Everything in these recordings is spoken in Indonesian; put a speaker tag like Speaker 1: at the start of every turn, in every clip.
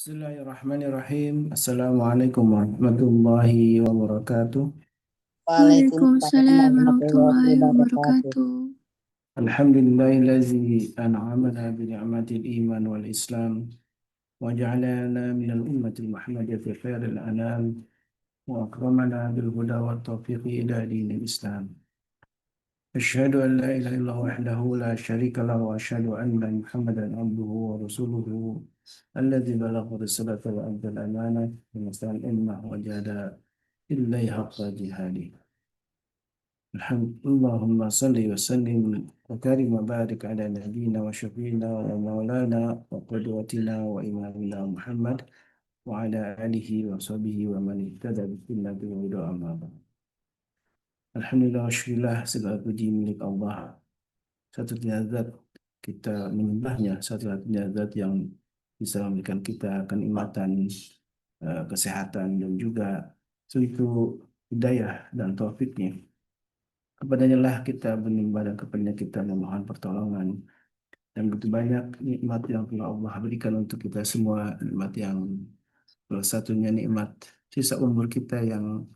Speaker 1: Bismillahirrahmanirrahim. Assalamualaikum warahmatullahi wabarakatuh.
Speaker 2: Waalaikumsalam
Speaker 3: Waalaikumsalam
Speaker 2: warahmatullahi
Speaker 3: warahmatullahi
Speaker 2: wabarakatuh.
Speaker 3: wabarakatuh.
Speaker 1: Alhamdulillahillazi an'amana bi ni'matil iman wal islam wa ja'alana minal ummatil muhammadiyyati khairil anam wa akramana bil huda wat taufiqi ila dinil islam. Asyhadu an la ilaha illallah wahdahu la syarika lahu wa asyhadu anna Muhammadan abduhu wa rasuluhu alladzi balagha risalata wa adda al-amanah wa nasal ummah wa jahada illahi haqqa jihadi. Allahumma salli wa sallim wa karim wa barik ala nabiyyina wa syafiina wa maulana wa qudwatina wa imamina Muhammad wa ala alihi wa sahbihi wa man ihtada bi sunnati wa bid'a amma ba'd. Alhamdulillah wa syukurillah, segala puji milik Allah. Satu-satunya zat kita menyembahnya, satu-satunya zat yang bisa memberikan kita kenikmatan, kesehatan dan juga suatu hidayah dan taufiknya. Kepadanya lah kita menyembah dan kepadanya kita memohon pertolongan. Dan begitu banyak nikmat yang telah Allah berikan untuk kita semua. Nikmat yang salah satunya nikmat sisa umur kita yang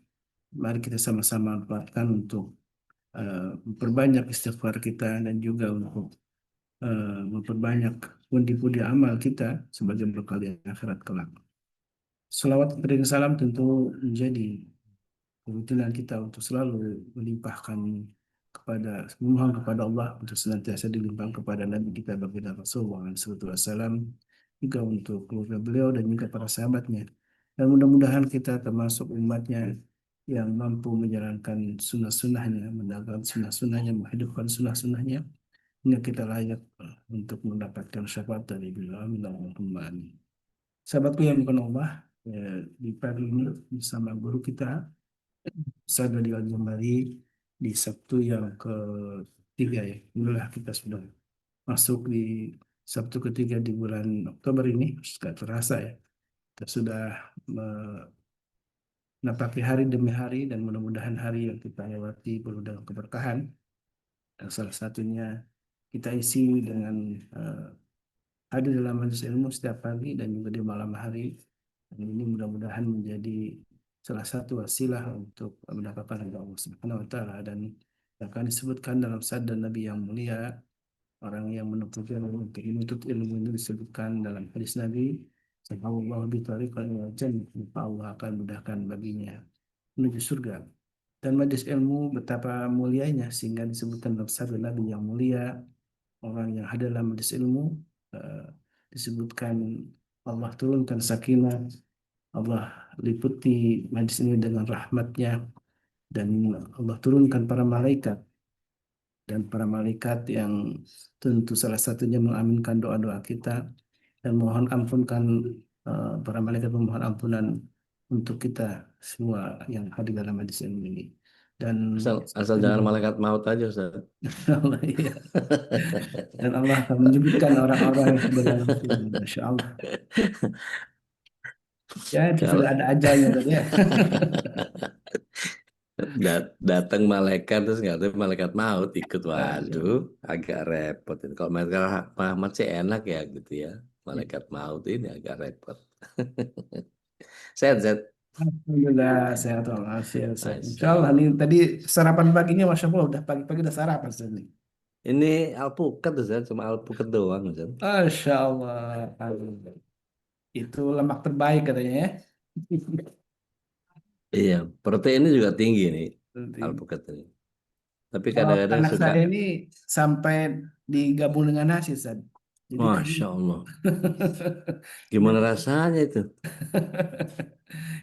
Speaker 1: mari kita sama-sama manfaatkan untuk memperbanyak istighfar kita dan juga untuk memperbanyak pundi-pundi amal kita sebagai bekal di akhirat kelak. Salawat dan salam tentu menjadi kebutuhan kita untuk selalu melimpahkan memohon kepada Allah untuk senantiasa dilimpahkan kepada Nabi kita baginda Rasulullah SAW, juga untuk keluarga beliau dan juga para sahabatnya. Dan mudah-mudahan kita termasuk umatnya yang mampu menjalankan sunnah-sunnahnya, mendakwahkan sunnah-sunnahnya, menghidupkan sunnah-sunnahnya, hingga kita layak untuk mendapatkan syafaat dari beliau. Amin Allahumma amin. Sahabatku yang bukan Allah, di pagi ini bersama guru kita saya dari Al-Jambari di Sabtu yang ketiga ya. Inilah kita sudah masuk di Sabtu ketiga di bulan Oktober ini. Sudah terasa ya. Kita sudah menapaki hari demi hari dan mudah-mudahan hari yang kita lewati penuh dengan keberkahan. Dan salah satunya kita isi dengan hadir dalam majelis ilmu setiap pagi dan juga di malam hari. Dan ini mudah-mudahan menjadi salah satu wasilah untuk mendapatkan ridha Allah Subhanahu wa taala, dan akan disebutkan dalam sabda Nabi yang mulia, orang yang menuntut ilmu untuk menuntut ilmu ini disebutkan dalam hadis Nabi, sallallahu bi tariqan ila jannah, maka Allah akan mudahkan baginya menuju surga. Dan majelis ilmu betapa mulianya sehingga disebutkan dalam sabda Nabi yang mulia, orang yang hadir dalam majelis ilmu eh, disebutkan Allah turunkan sakinah, Allah liputi majlis ini dengan rahmatnya, dan Allah turunkan para malaikat, dan para malaikat yang tentu salah satunya mengaminkan doa-doa kita dan mohon ampunkan, para malaikat memohon ampunan untuk kita semua yang hadir dalam majlis ini. Dan
Speaker 4: Asal jangan malaikat maut aja, Ustaz.
Speaker 1: Allah, iya. Dan Allah akan menyebutkan orang-orang yang hadir dalam sini. Masya Allah. Ya, itu
Speaker 4: Kalau
Speaker 1: sudah ada ajalnya tadi ya.
Speaker 4: datang malaikat terus nggak tahu malaikat maut ikut,
Speaker 1: Masya
Speaker 4: waduh,
Speaker 1: Allah.
Speaker 4: agak repot. Kalau malaikat rahmat sih enak ya gitu ya. Malaikat maut ini agak repot. Sehat, sehat.
Speaker 1: Alhamdulillah sehat walafiat. Sehat. Insya
Speaker 4: Masya
Speaker 1: Allah nih
Speaker 4: Allah.
Speaker 1: tadi sarapan paginya Masya Allah udah pagi-pagi udah sarapan Ustaz nih.
Speaker 4: Ini alpukat, Ustaz, cuma alpukat doang, Ustaz.
Speaker 1: Masya Allah. Aduh. Itu lemak terbaik katanya ya.
Speaker 4: Iya, proteinnya juga tinggi nih
Speaker 1: Nanti,
Speaker 4: alpukat ini. Tapi
Speaker 1: kalau
Speaker 4: kadang-kadang
Speaker 1: anak
Speaker 4: suka,
Speaker 1: saya ini sampai digabung dengan nasi Ustaz. Jadi kan
Speaker 4: Masya Allah, gimana rasanya itu?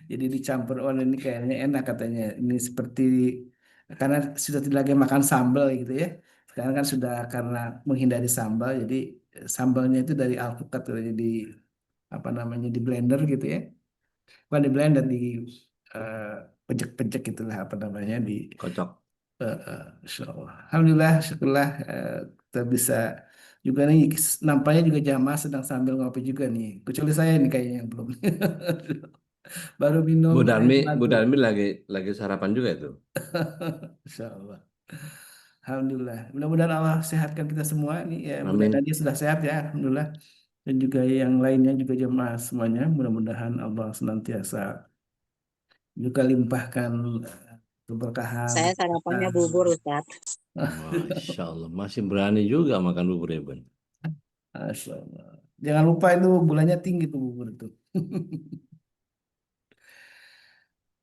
Speaker 1: jadi dicampur, oh ini kayaknya enak katanya. Ini seperti karena sudah tidak lagi makan sambal gitu ya. Sekarang kan sudah karena menghindari sambal, jadi sambalnya itu dari alpukat tuh, jadi apa namanya di blender gitu ya. Bukan di blender, di eh, pejek-pejek itulah apa namanya di
Speaker 4: Kocok.
Speaker 1: Insya Allah. Alhamdulillah, syukurlah kita bisa juga nih, nampaknya juga jamaah sedang sambil ngopi juga nih. Kecuali saya nih kayaknya yang belum. Baru minum
Speaker 4: Bu
Speaker 1: air
Speaker 4: Darmi, Bu
Speaker 1: batu.
Speaker 4: Darmi lagi sarapan juga itu.
Speaker 1: Insya Allah. Alhamdulillah. Mudah-mudahan Allah sehatkan kita semua nih. Ya, mudah-mudahan
Speaker 4: Amin.
Speaker 1: dia sudah sehat ya. Alhamdulillah. dan juga yang lainnya juga jemaah semuanya. Mudah-mudahan Allah senantiasa juga limpahkan keberkahan.
Speaker 3: Saya sarapannya bubur, Ustaz.
Speaker 4: Masya Allah, masih berani juga makan bubur ya, Bun.
Speaker 1: Masya Allah. Jangan lupa itu gulanya tinggi tuh bubur itu.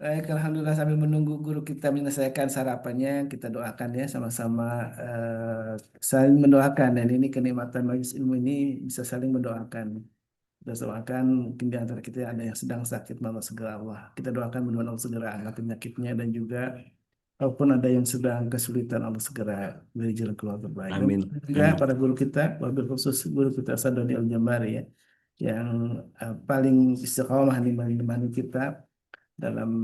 Speaker 1: Baik, Alhamdulillah sambil menunggu guru kita menyelesaikan sarapannya, kita doakan ya sama-sama saling mendoakan dan ini kenikmatan majelis ilmu ini bisa saling mendoakan. Kita doakan mungkin di antara kita ada yang sedang sakit, malah segera Allah. Kita doakan mudah-mudahan Allah segera angkat penyakitnya dan juga walaupun ada yang sedang kesulitan Allah segera beri jalan keluar terbaik. Dan
Speaker 4: Amin.
Speaker 1: juga
Speaker 4: Amin.
Speaker 1: para guru kita, wabil khusus guru kita Sadoni Al-Jambari ya, yang paling istiqomah menemani kita dalam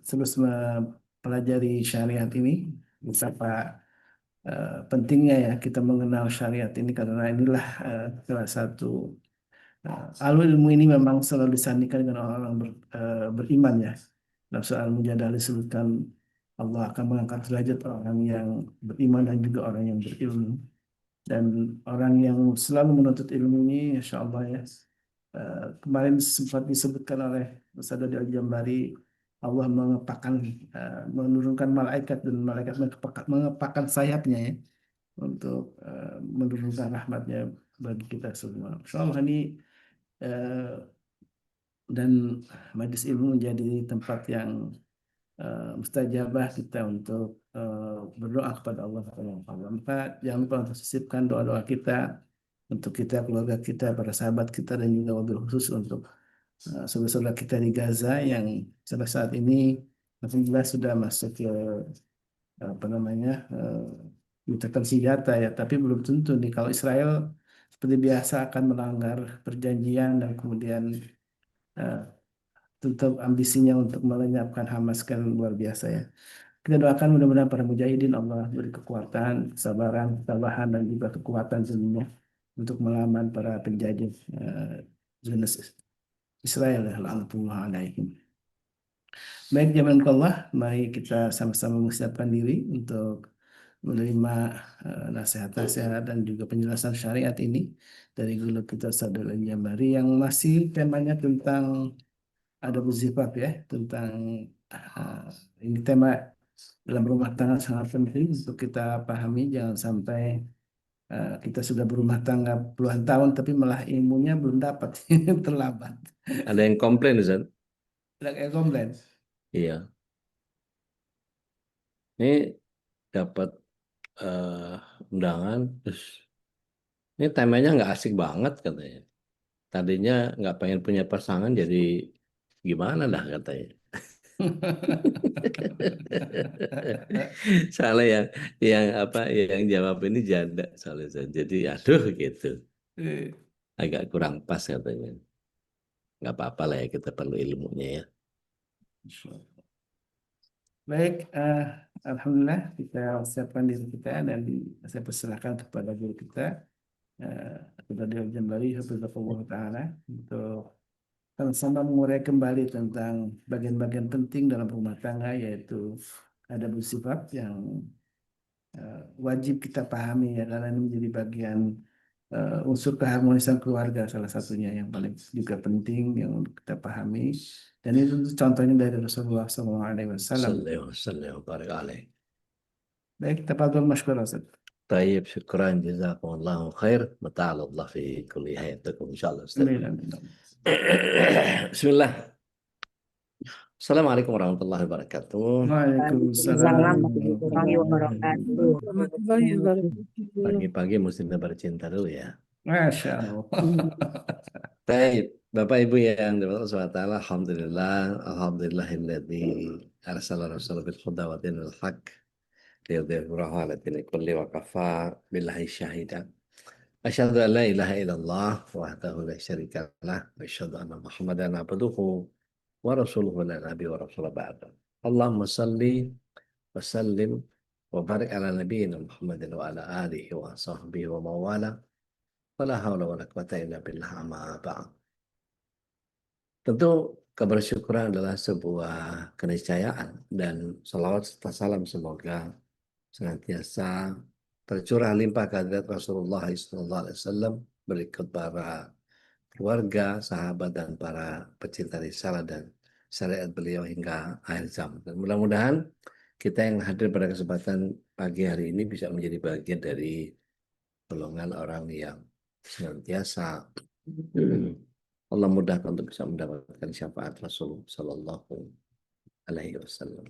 Speaker 1: terus mempelajari syariat ini, betapa pentingnya ya kita mengenal syariat ini karena inilah salah satu alul ilmu ini memang selalu disandingkan dengan orang-orang beriman ya. Dalam soal mujadah disebutkan Allah akan mengangkat derajat orang yang beriman dan juga orang yang berilmu. Dan orang yang selalu menuntut ilmu ini, insya Allah ya, kemarin sempat disebutkan oleh Ustaz Dodi Al-Jambari, Allah mengepakkan, menurunkan malaikat dan malaikat mengepakkan sayapnya ya, untuk menurunkan rahmatnya bagi kita semua. Insya Allah ini dan majlis ilmu menjadi tempat yang mustajabah kita untuk berdoa kepada Allah Subhanahu wa taala. Maka jangan lupa untuk sisipkan doa-doa kita untuk kita, keluarga kita, para sahabat kita dan juga wabil khusus untuk saudara-saudara kita di Gaza yang sampai saat ini alhamdulillah sudah masuk ke apa namanya gencatan senjata ya, tapi belum tentu nih kalau Israel seperti biasa akan melanggar perjanjian dan kemudian eh, tetap ambisinya untuk melenyapkan Hamas kan luar biasa ya. Kita doakan mudah-mudahan para mujahidin Allah beri kekuatan, kesabaran, ketabahan dan juga kekuatan seluruhnya untuk melawan para penjajah Zionis Israel ya, la'natullah alaihim. Baik, jamaah Allah, mari kita sama-sama mempersiapkan diri untuk menerima nasihat-nasihat dan juga penjelasan syariat ini dari guru kita Ustaz Al-Jambari yang masih temanya tentang adab zifaf ya, tentang ini tema dalam rumah tangga sangat penting untuk kita pahami, jangan sampai kita sudah berumah tangga puluhan tahun tapi malah ilmunya belum dapat, terlambat.
Speaker 4: Ada yang komplain, Ustaz?
Speaker 1: Tidak kayak komplain.
Speaker 4: Iya. Ini dapat undangan, terus ini temanya nggak asik banget katanya. Tadinya nggak pengen punya pasangan, jadi gimana dah katanya. Soalnya yang apa yang jawab ini janda soalnya, Ustaz. Jadi aduh gitu, agak kurang pas katanya. Nggak apa-apa lah ya, kita perlu ilmunya ya.
Speaker 1: Baik, alhamdulillah kita siapkan diri kita dan saya persilahkan kepada guru kita kepada Al Jambari Hafizahullah Ta'ala untuk sama mengurai kembali tentang bagian-bagian penting dalam rumah tangga yaitu ada bersifat yang wajib kita pahami ya karena ini menjadi bagian unsur keharmonisan keluarga salah satunya yang paling juga penting yang kita pahami dan itu contohnya dari Rasulullah SAW.
Speaker 4: Sallallahu alaihi wasallam.
Speaker 1: Baik, tafadhol masykur Ustaz.
Speaker 4: طيب شكرا جزاكم الله خير متعال الله في كل حياتكم إن شاء الله أستاذ.
Speaker 1: Amin, amin.
Speaker 4: بسم الله. Assalamualaikum warahmatullahi wabarakatuh.
Speaker 1: Waalaikumsalam.
Speaker 3: Warahmatullahi wabarakatuh.
Speaker 4: Pagi-pagi mesti nebar cinta dulu ya.
Speaker 1: Masya Allah.
Speaker 4: Baik, Bapak Ibu yang dirahmati Allah SWT, alhamdulillah, alhamdulillahilladzi arsala rasulahu bil huda wa dinil haqq liyudhhirahu 'ala dini kulli wa kafa billahi syahida. Asyhadu an la ilaha illallah wahdahu la syarika lah wa asyhadu anna Muhammadan abduhu wa rasuluhu la nabi wa rasul ba'da. Allahumma salli wa sallim wa barik ala nabiyyina Muhammadin wa ala alihi wa sahbihi wa mawala. Wala haula wala quwata illa billah, amma ba'd. Tentu kebersyukuran adalah sebuah keniscayaan dan salawat serta salam semoga senantiasa tercurah limpah kehadirat Rasulullah SAW berikut para keluarga, sahabat, dan para pecinta risalah dan syariat beliau hingga akhir zaman. Dan mudah-mudahan kita yang hadir pada kesempatan pagi hari ini bisa menjadi bagian dari golongan orang yang senantiasa Allah mudahkan untuk bisa mendapatkan syafaat Rasul Sallallahu Alaihi Wasallam.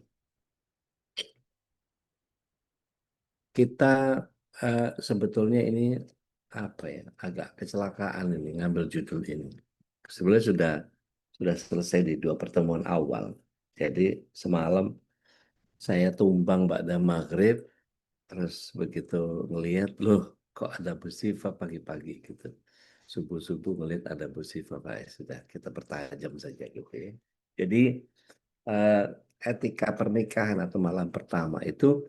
Speaker 4: Kita sebetulnya ini apa ya, agak kecelakaan ini ngambil judul ini. Sebenarnya sudah selesai di 2 pertemuan awal. Jadi semalam saya tumbang ba'da maghrib, terus begitu ngelihat loh kok ada musibah pagi-pagi gitu. Subuh-subuh ngelihat ada musibah, sudah kita pertajam saja gitu ya. Jadi etika pernikahan atau malam pertama itu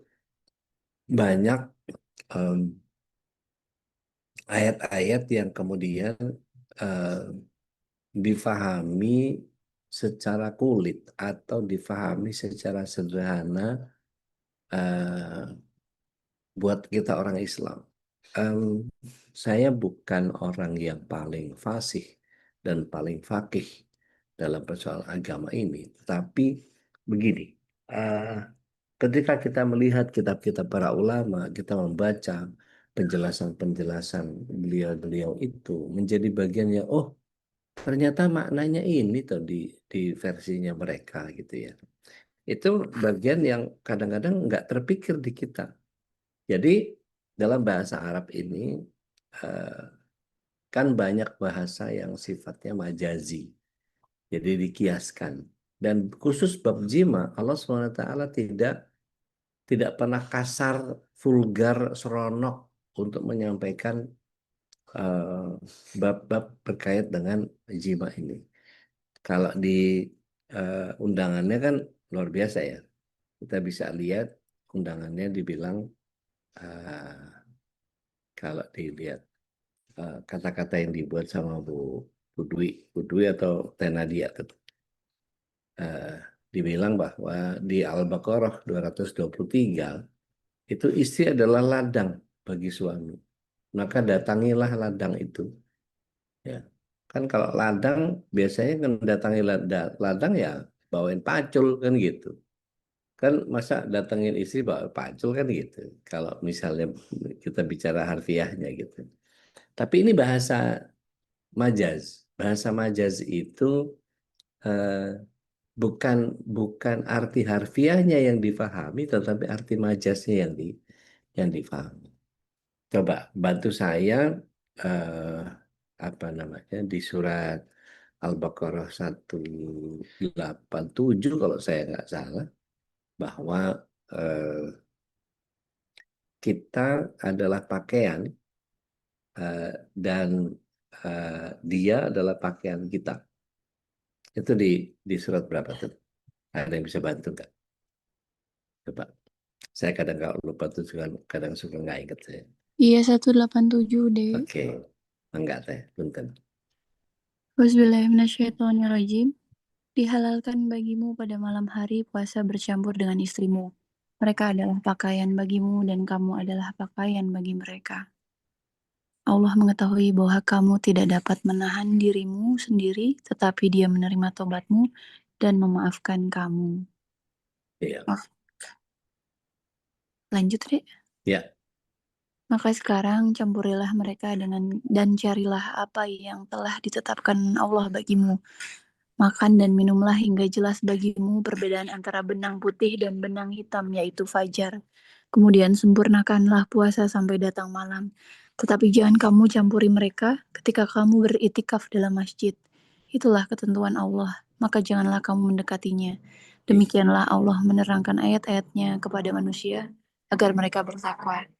Speaker 4: banyak ayat-ayat yang kemudian difahami secara kulit atau difahami secara sederhana buat kita orang Islam. Saya bukan orang yang paling fasih dan paling fakih dalam persoalan agama ini, tetapi begini, ketika kita melihat kitab-kitab para ulama, kita membaca penjelasan-penjelasan beliau-beliau itu menjadi bagian yang ternyata maknanya ini tuh di versinya mereka gitu ya. Itu bagian yang kadang-kadang nggak terpikir di kita. Jadi dalam bahasa Arab ini kan banyak bahasa yang sifatnya majazi. Jadi dikiaskan. Dan khusus bab jima, Allah SWT tidak pernah kasar, vulgar, seronok untuk menyampaikan bab-bab berkait dengan jima ini. Kalau di undangannya kan luar biasa ya. Kita bisa lihat undangannya dibilang kalau dilihat kata-kata yang dibuat sama Bu Dwi atau Teh Nadia dibilang bahwa di Al-Baqarah 223 itu istri adalah ladang bagi suami. Maka datangilah ladang itu. Ya. Kan kalau ladang biasanya kan datangi ladang ya bawain pacul kan gitu. Kan masa datengin istri bawa pacul kan gitu. Kalau misalnya kita bicara harfiahnya gitu. Tapi ini bahasa majaz. Bahasa majaz itu bukan arti harfiahnya yang difahami, tetapi arti majaznya yang difahami. Coba bantu saya apa namanya di surat Al-Baqarah 187 kalau saya nggak salah, bahwa kita adalah pakaian dan dia adalah pakaian kita. Itu di surat berapa tuh? Ada yang bisa bantu nggak? Coba. Saya kadang kalau lupa tuh kadang suka nggak inget saya.
Speaker 2: Iya 187 deh.
Speaker 4: Oke. Enggak teh, punten.
Speaker 2: Bismillahirrahmanirrahim. Dihalalkan bagimu pada malam hari puasa bercampur dengan istrimu. Mereka adalah pakaian bagimu dan kamu adalah pakaian bagi mereka. Allah mengetahui bahwa kamu tidak dapat menahan dirimu sendiri, tetapi Dia menerima tobatmu dan memaafkan kamu.
Speaker 4: Iya.
Speaker 2: Lanjut, Dek.
Speaker 4: Ya.
Speaker 2: Maka sekarang campurilah mereka dan carilah apa yang telah ditetapkan Allah bagimu. Makan dan minumlah hingga jelas bagimu perbedaan antara benang putih dan benang hitam, yaitu fajar. Kemudian sempurnakanlah puasa sampai datang malam. Tetapi jangan kamu campuri mereka ketika kamu beritikaf dalam masjid. Itulah ketentuan Allah, maka janganlah kamu mendekatinya. Demikianlah Allah menerangkan ayat-ayatnya kepada manusia agar mereka bertakwa.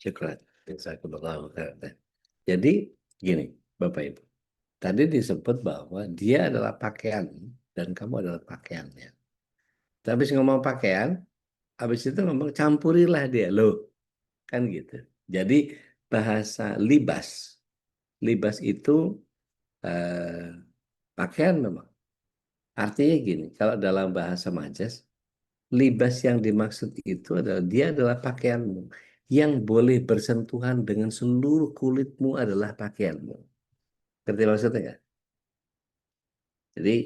Speaker 4: Syukran. Jazakumullahu khairan. Jadi gini, Bapak Ibu. Tadi disebut bahwa dia adalah pakaian dan kamu adalah pakaiannya. Habis ngomong pakaian, habis itu ngomong campurilah dia. Loh, kan gitu. Jadi bahasa libas. Libas itu pakaian memang. Artinya gini, kalau dalam bahasa majas, libas yang dimaksud itu adalah dia adalah pakaianmu. Yang boleh bersentuhan dengan seluruh kulitmu adalah pakaianmu. Ngerti maksudnya nggak? Jadi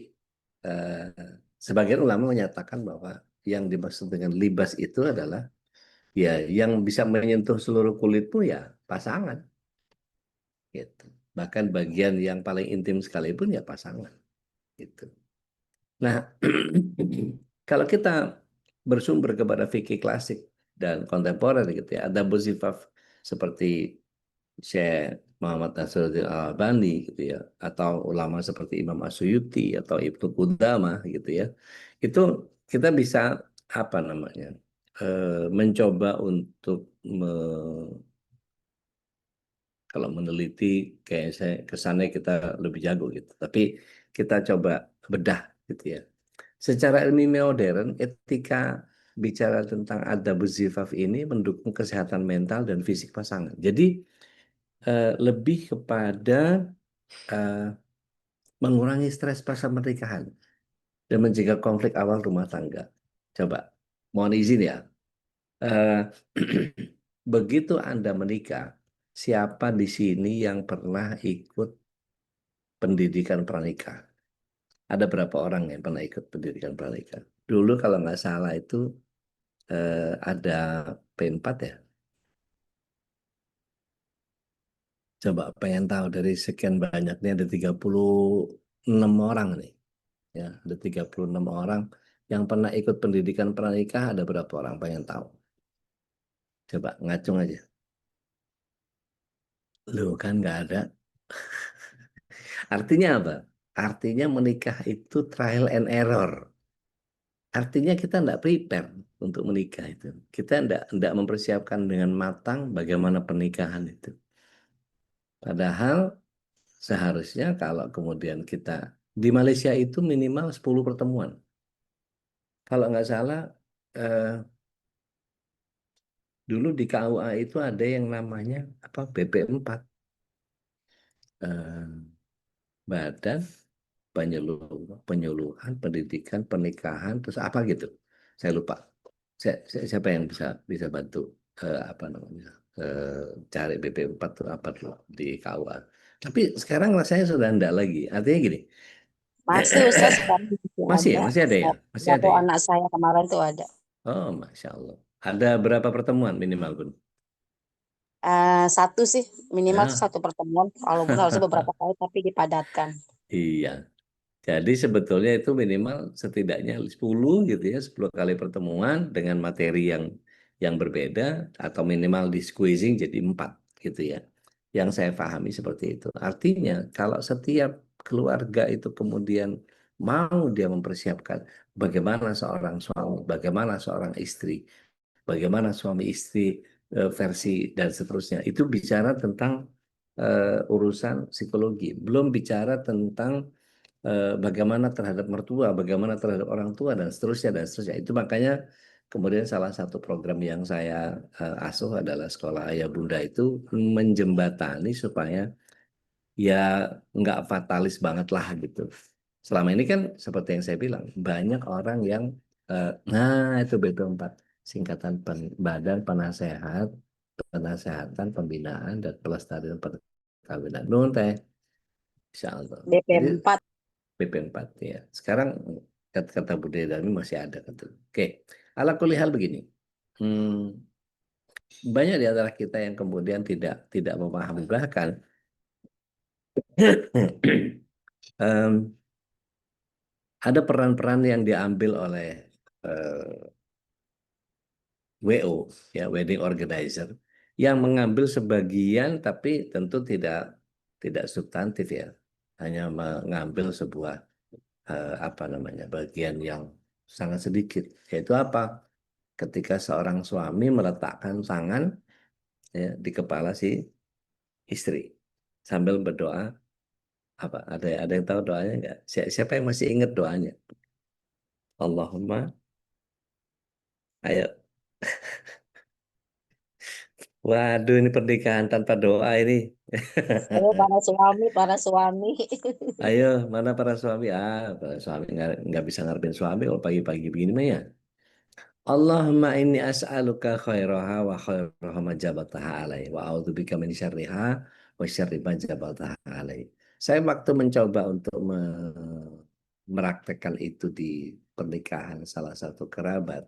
Speaker 4: sebagian ulama menyatakan bahwa yang dimaksud dengan libas itu adalah ya yang bisa menyentuh seluruh kulitmu ya pasangan gitu. Bahkan bagian yang paling intim sekalipun ya pasangan gitu. Nah, kalau kita bersumber kepada fikih klasik dan kontemporer gitu ya, ada bersifat seperti Syekh Muhammad Nasruddin Al-Albani gitu ya, atau ulama seperti Imam Asyuyuti atau Ibnu Qudamah gitu ya. Itu kita bisa apa namanya? Mencoba untuk kalau meneliti kayak saya kesannya kita lebih jago gitu. Tapi kita coba bedah gitu ya. Secara ilmiah modern, etika bicara tentang adab zifaf ini mendukung kesehatan mental dan fisik pasangan. Jadi lebih kepada eh, mengurangi stres pasca pernikahan dan mencegah konflik awal rumah tangga. Coba, mohon izin ya. Eh, begitu Anda menikah, siapa di sini yang pernah ikut pendidikan pranikah? Ada berapa orang yang pernah ikut pendidikan pranikah? Dulu kalau nggak salah itu ada P4 ya. Coba pengen tahu dari sekian banyaknya ada 36 orang nih. Ya, ada 36 orang yang pernah ikut pendidikan pranikah ada berapa orang pengen tahu? Coba ngacung aja. Loh kan nggak ada. Artinya apa? Artinya menikah itu trial and error. Artinya kita tidak prepare untuk menikah itu. Kita tidak mempersiapkan dengan matang bagaimana pernikahan itu. Padahal seharusnya kalau kemudian kita di Malaysia itu minimal 10 pertemuan. Kalau nggak salah eh, dulu di KUA itu ada yang namanya apa BP4, eh, Badan Penyuluhan Pendidikan Pernikahan terus apa gitu. Saya lupa. Siapa yang bisa bisa bantu apa namanya cari BP4 itu apa tuh di KUA. Tapi sekarang rasanya sudah enggak lagi. Artinya gini.
Speaker 3: Masih Ustaz, sekarang masih
Speaker 4: Masih ya,
Speaker 3: ada.
Speaker 4: masih ada ya, masih
Speaker 3: Satu
Speaker 4: ada ya.
Speaker 3: anak saya kemarin tuh ada.
Speaker 4: Oh, Masya Allah. Ada berapa pertemuan minimal pun?
Speaker 3: Satu sih, minimal tuh
Speaker 4: Ya.
Speaker 3: satu pertemuan. Walaupun harusnya beberapa kali, tapi dipadatkan.
Speaker 4: Iya. Jadi sebetulnya itu minimal setidaknya 10 gitu ya, 10 kali pertemuan dengan materi yang berbeda atau minimal di squeezing jadi 4 gitu ya. Yang saya pahami seperti itu. Artinya kalau setiap keluarga itu kemudian mau dia mempersiapkan bagaimana seorang suami, bagaimana seorang istri, bagaimana suami istri versi dan seterusnya. Itu bicara tentang urusan psikologi, belum bicara tentang bagaimana terhadap mertua, bagaimana terhadap orang tua dan seterusnya dan seterusnya. Itu makanya kemudian salah satu program yang saya asuh adalah sekolah ayah bunda itu menjembatani supaya ya nggak fatalis banget lah gitu. Selama ini kan seperti yang saya bilang banyak orang yang nah itu BP4 singkatan Badan Penasehatan Pembinaan dan Pelestarian Perkawinan. Nuhun teh, Insya Allah. Jadi
Speaker 3: BP4.
Speaker 4: BP4 ya. Sekarang kata budaya Dami masih ada gitu. Oke, ala kulihal begini. Hmm, banyak di antara kita yang kemudian tidak memahami bahkan em, ada peran-peran yang diambil oleh WO ya wedding organizer yang mengambil sebagian tapi tentu tidak substantif ya. Hanya mengambil sebuah apa namanya bagian yang sangat sedikit yaitu apa? Ketika seorang suami meletakkan tangan ya, di kepala si istri sambil berdoa apa ada yang tahu doanya nggak? Siapa yang masih ingat doanya? Allahumma ayo. Waduh ini pernikahan tanpa doa ini.
Speaker 3: Ayo para suami.
Speaker 4: Ayo mana para suami? Para suami nggak bisa ngarepin suami kalau pagi-pagi begini mah ya. Allahumma inni as'aluka khairaha wa khairaha ma jabaltaha alai wa a'udzubika min syarriha wa syarri ma jabaltaha alai. Saya waktu mencoba untuk meraktekkan itu di pernikahan salah satu kerabat,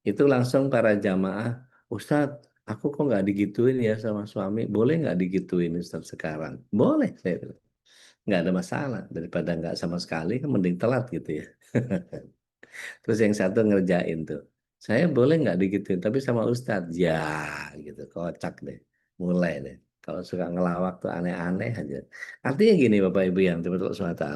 Speaker 4: itu langsung para jamaah, Ustadz, aku kok nggak digituin ya sama suami, boleh nggak digituin Ustadz sekarang? Boleh, saya bilang. Nggak ada masalah, daripada nggak sama sekali, kan mending telat gitu ya. Terus yang satu ngerjain tuh, saya boleh nggak digituin, tapi sama Ustadz, ya gitu, kocak deh, mulai deh. Kalau suka ngelawak tuh aneh-aneh aja. Artinya gini Bapak Ibu yang diberkahi Allah SWT.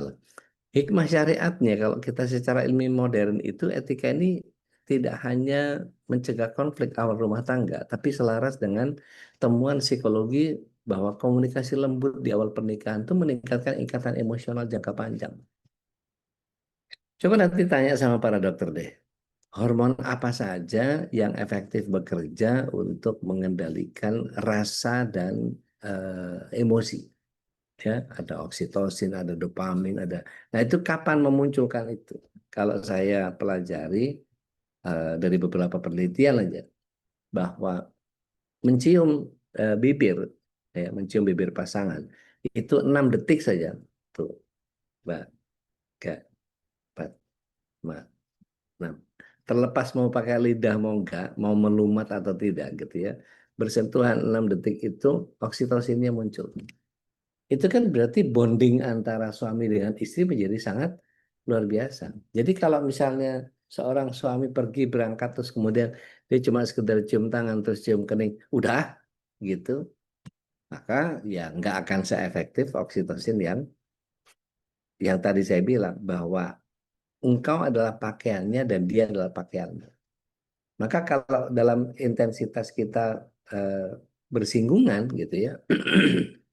Speaker 4: Hikmah syariatnya kalau kita secara ilmi modern itu etika ini tidak hanya mencegah konflik awal rumah tangga, tapi selaras dengan temuan psikologi bahwa komunikasi lembut di awal pernikahan itu meningkatkan ikatan emosional jangka panjang. Coba nanti tanya sama para dokter deh, hormon apa saja yang efektif bekerja untuk mengendalikan rasa dan emosi? Ya, ada oksitosin, ada dopamin, ada. Nah, itu kapan memunculkan itu? Kalau saya pelajari dari beberapa penelitian aja bahwa mencium bibir, ya, mencium bibir pasangan itu 6 detik saja, tuh, Mbak, Kak, Pak, Mbak. Nah, terlepas mau pakai lidah mau enggak, mau melumat atau tidak gitu ya, bersentuhan 6 detik itu oksitosinnya muncul. Itu kan berarti bonding antara suami dengan istri menjadi sangat luar biasa. Jadi kalau misalnya seorang suami pergi berangkat terus kemudian dia cuma sekedar cium tangan terus cium kening, udah gitu, maka ya nggak akan seefektif oksitosin yang tadi saya bilang bahwa engkau adalah pakaiannya dan dia adalah pakaianmu. Maka kalau dalam intensitas kita eh, bersinggungan gitu ya,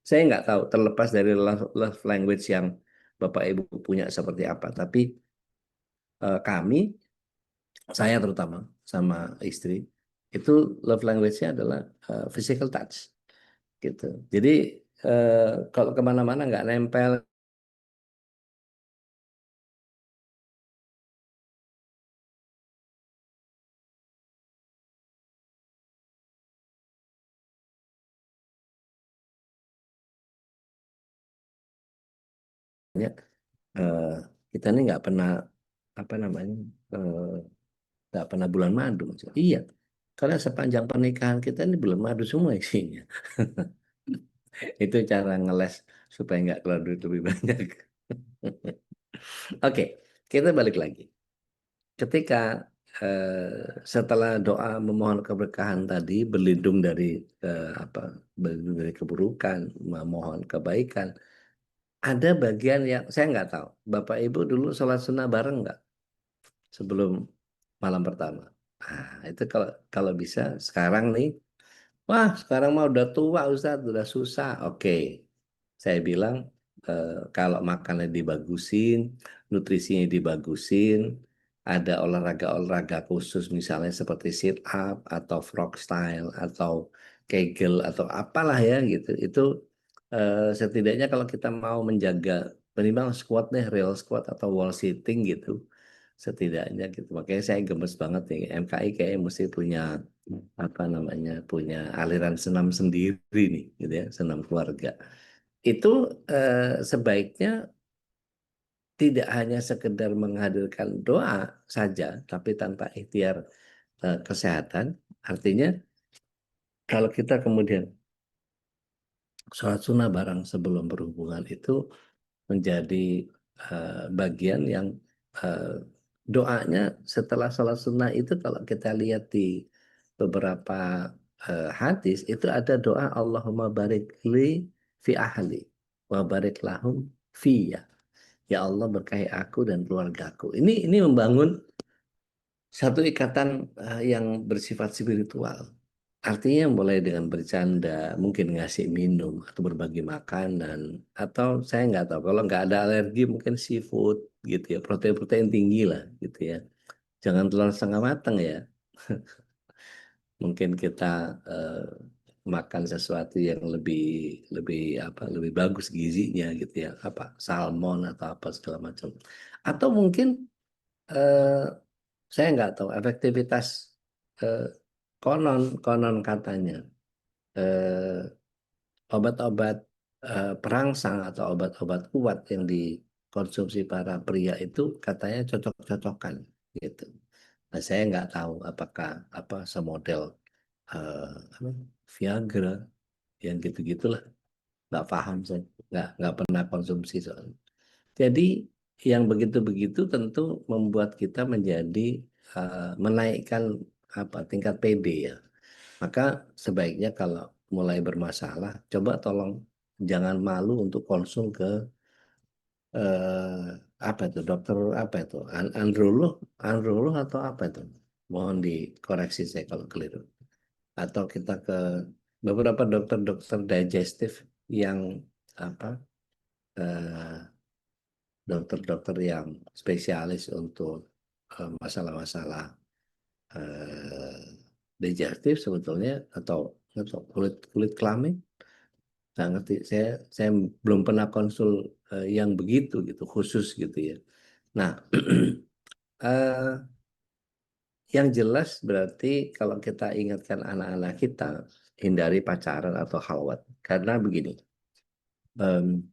Speaker 4: saya nggak tahu terlepas dari love language yang Bapak Ibu punya seperti apa, tapi kami, saya terutama sama istri, itu love language-nya adalah physical touch gitu. Jadi eh, kalau kemana-mana nggak nempel eh, kita ini nggak pernah apa namanya eh, nggak pernah bulan madu. Iya, karena sepanjang pernikahan kita ini bulan madu semua isinya. Itu cara ngeles supaya nggak keluar duit lebih banyak. Oke, kita balik lagi. Ketika setelah doa memohon keberkahan tadi, berlindung dari apa, berlindung dari keburukan, memohon kebaikan, ada bagian yang saya nggak tahu. Bapak Ibu dulu sholat sunnah bareng nggak sebelum malam pertama? Nah, itu kalau kalau bisa sekarang nih, wah sekarang mah udah tua Ustaz, udah susah. Oke, saya bilang kalau makannya dibagusin, nutrisinya dibagusin, ada olahraga-olahraga khusus misalnya seperti sit up atau frog style atau kegel atau apalah ya gitu. Itu setidaknya kalau kita mau menjaga minimal squat deh, real squat atau wall sitting gitu. Setidaknya gitu. Makanya saya gemes banget nih MKI kayak mesti punya apa namanya, punya aliran senam sendiri nih gitu ya, senam keluarga. Itu sebaiknya tidak hanya sekedar menghadirkan doa saja, tapi tanpa ikhtiar kesehatan. Artinya kalau kita kemudian sholat sunnah bareng sebelum berhubungan itu menjadi bagian yang eh, doanya setelah sholat sunnah itu kalau kita lihat di beberapa hadis itu ada doa Allahumma barik li fi ahli wa barik lahum fiyya. Ya Allah berkahi aku dan keluargaku. Ini membangun satu ikatan yang bersifat spiritual. Artinya mulai dengan bercanda, mungkin ngasih minum atau berbagi makanan, atau saya nggak tahu. Kalau nggak ada alergi mungkin seafood gitu ya, protein-protein tinggi lah gitu ya. Jangan telur setengah matang ya. Mungkin kita makan sesuatu yang lebih lebih apa lebih bagus gizinya gitu ya, apa salmon atau apa segala macam. Atau mungkin eh, saya nggak tahu efektivitas eh, konon konon katanya eh, obat-obat perangsang atau obat-obat kuat yang dikonsumsi para pria itu katanya cocok-cocokan gitu. Nah, saya nggak tahu apakah apa semodel apa, Viagra yang gitu-gitulah, nggak paham saya, nggak pernah konsumsi soalnya. Jadi yang begitu-begitu tentu membuat kita menjadi menaikkan apa tingkat PD ya. Maka sebaiknya kalau mulai bermasalah, coba tolong jangan malu untuk konsul ke apa itu dokter apa itu androlog atau apa itu. Mohon dikoreksi saya kalau keliru. Atau kita ke beberapa dokter-dokter digestif yang apa eh, dokter-dokter yang spesialis untuk masalah-masalah eh, digestif sebetulnya atau kulit kulit kelamin. Nggak ngerti, saya belum pernah konsul yang begitu gitu khusus gitu ya. Nah, eh, yang jelas berarti kalau kita ingatkan anak-anak kita hindari pacaran atau khalwat karena begini, em,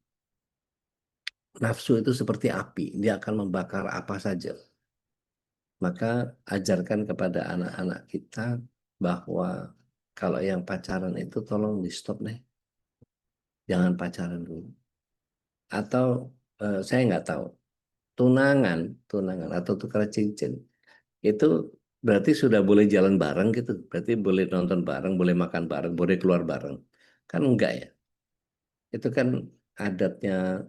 Speaker 4: nafsu itu seperti api, dia akan membakar apa saja. Maka ajarkan kepada anak-anak kita bahwa kalau yang pacaran itu tolong di stop deh, jangan pacaran dulu. Atau saya nggak tahu, tunangan, tunangan atau tukar cincin itu berarti sudah boleh jalan bareng gitu, berarti boleh nonton bareng, boleh makan bareng, boleh keluar bareng, kan enggak ya? Itu kan adatnya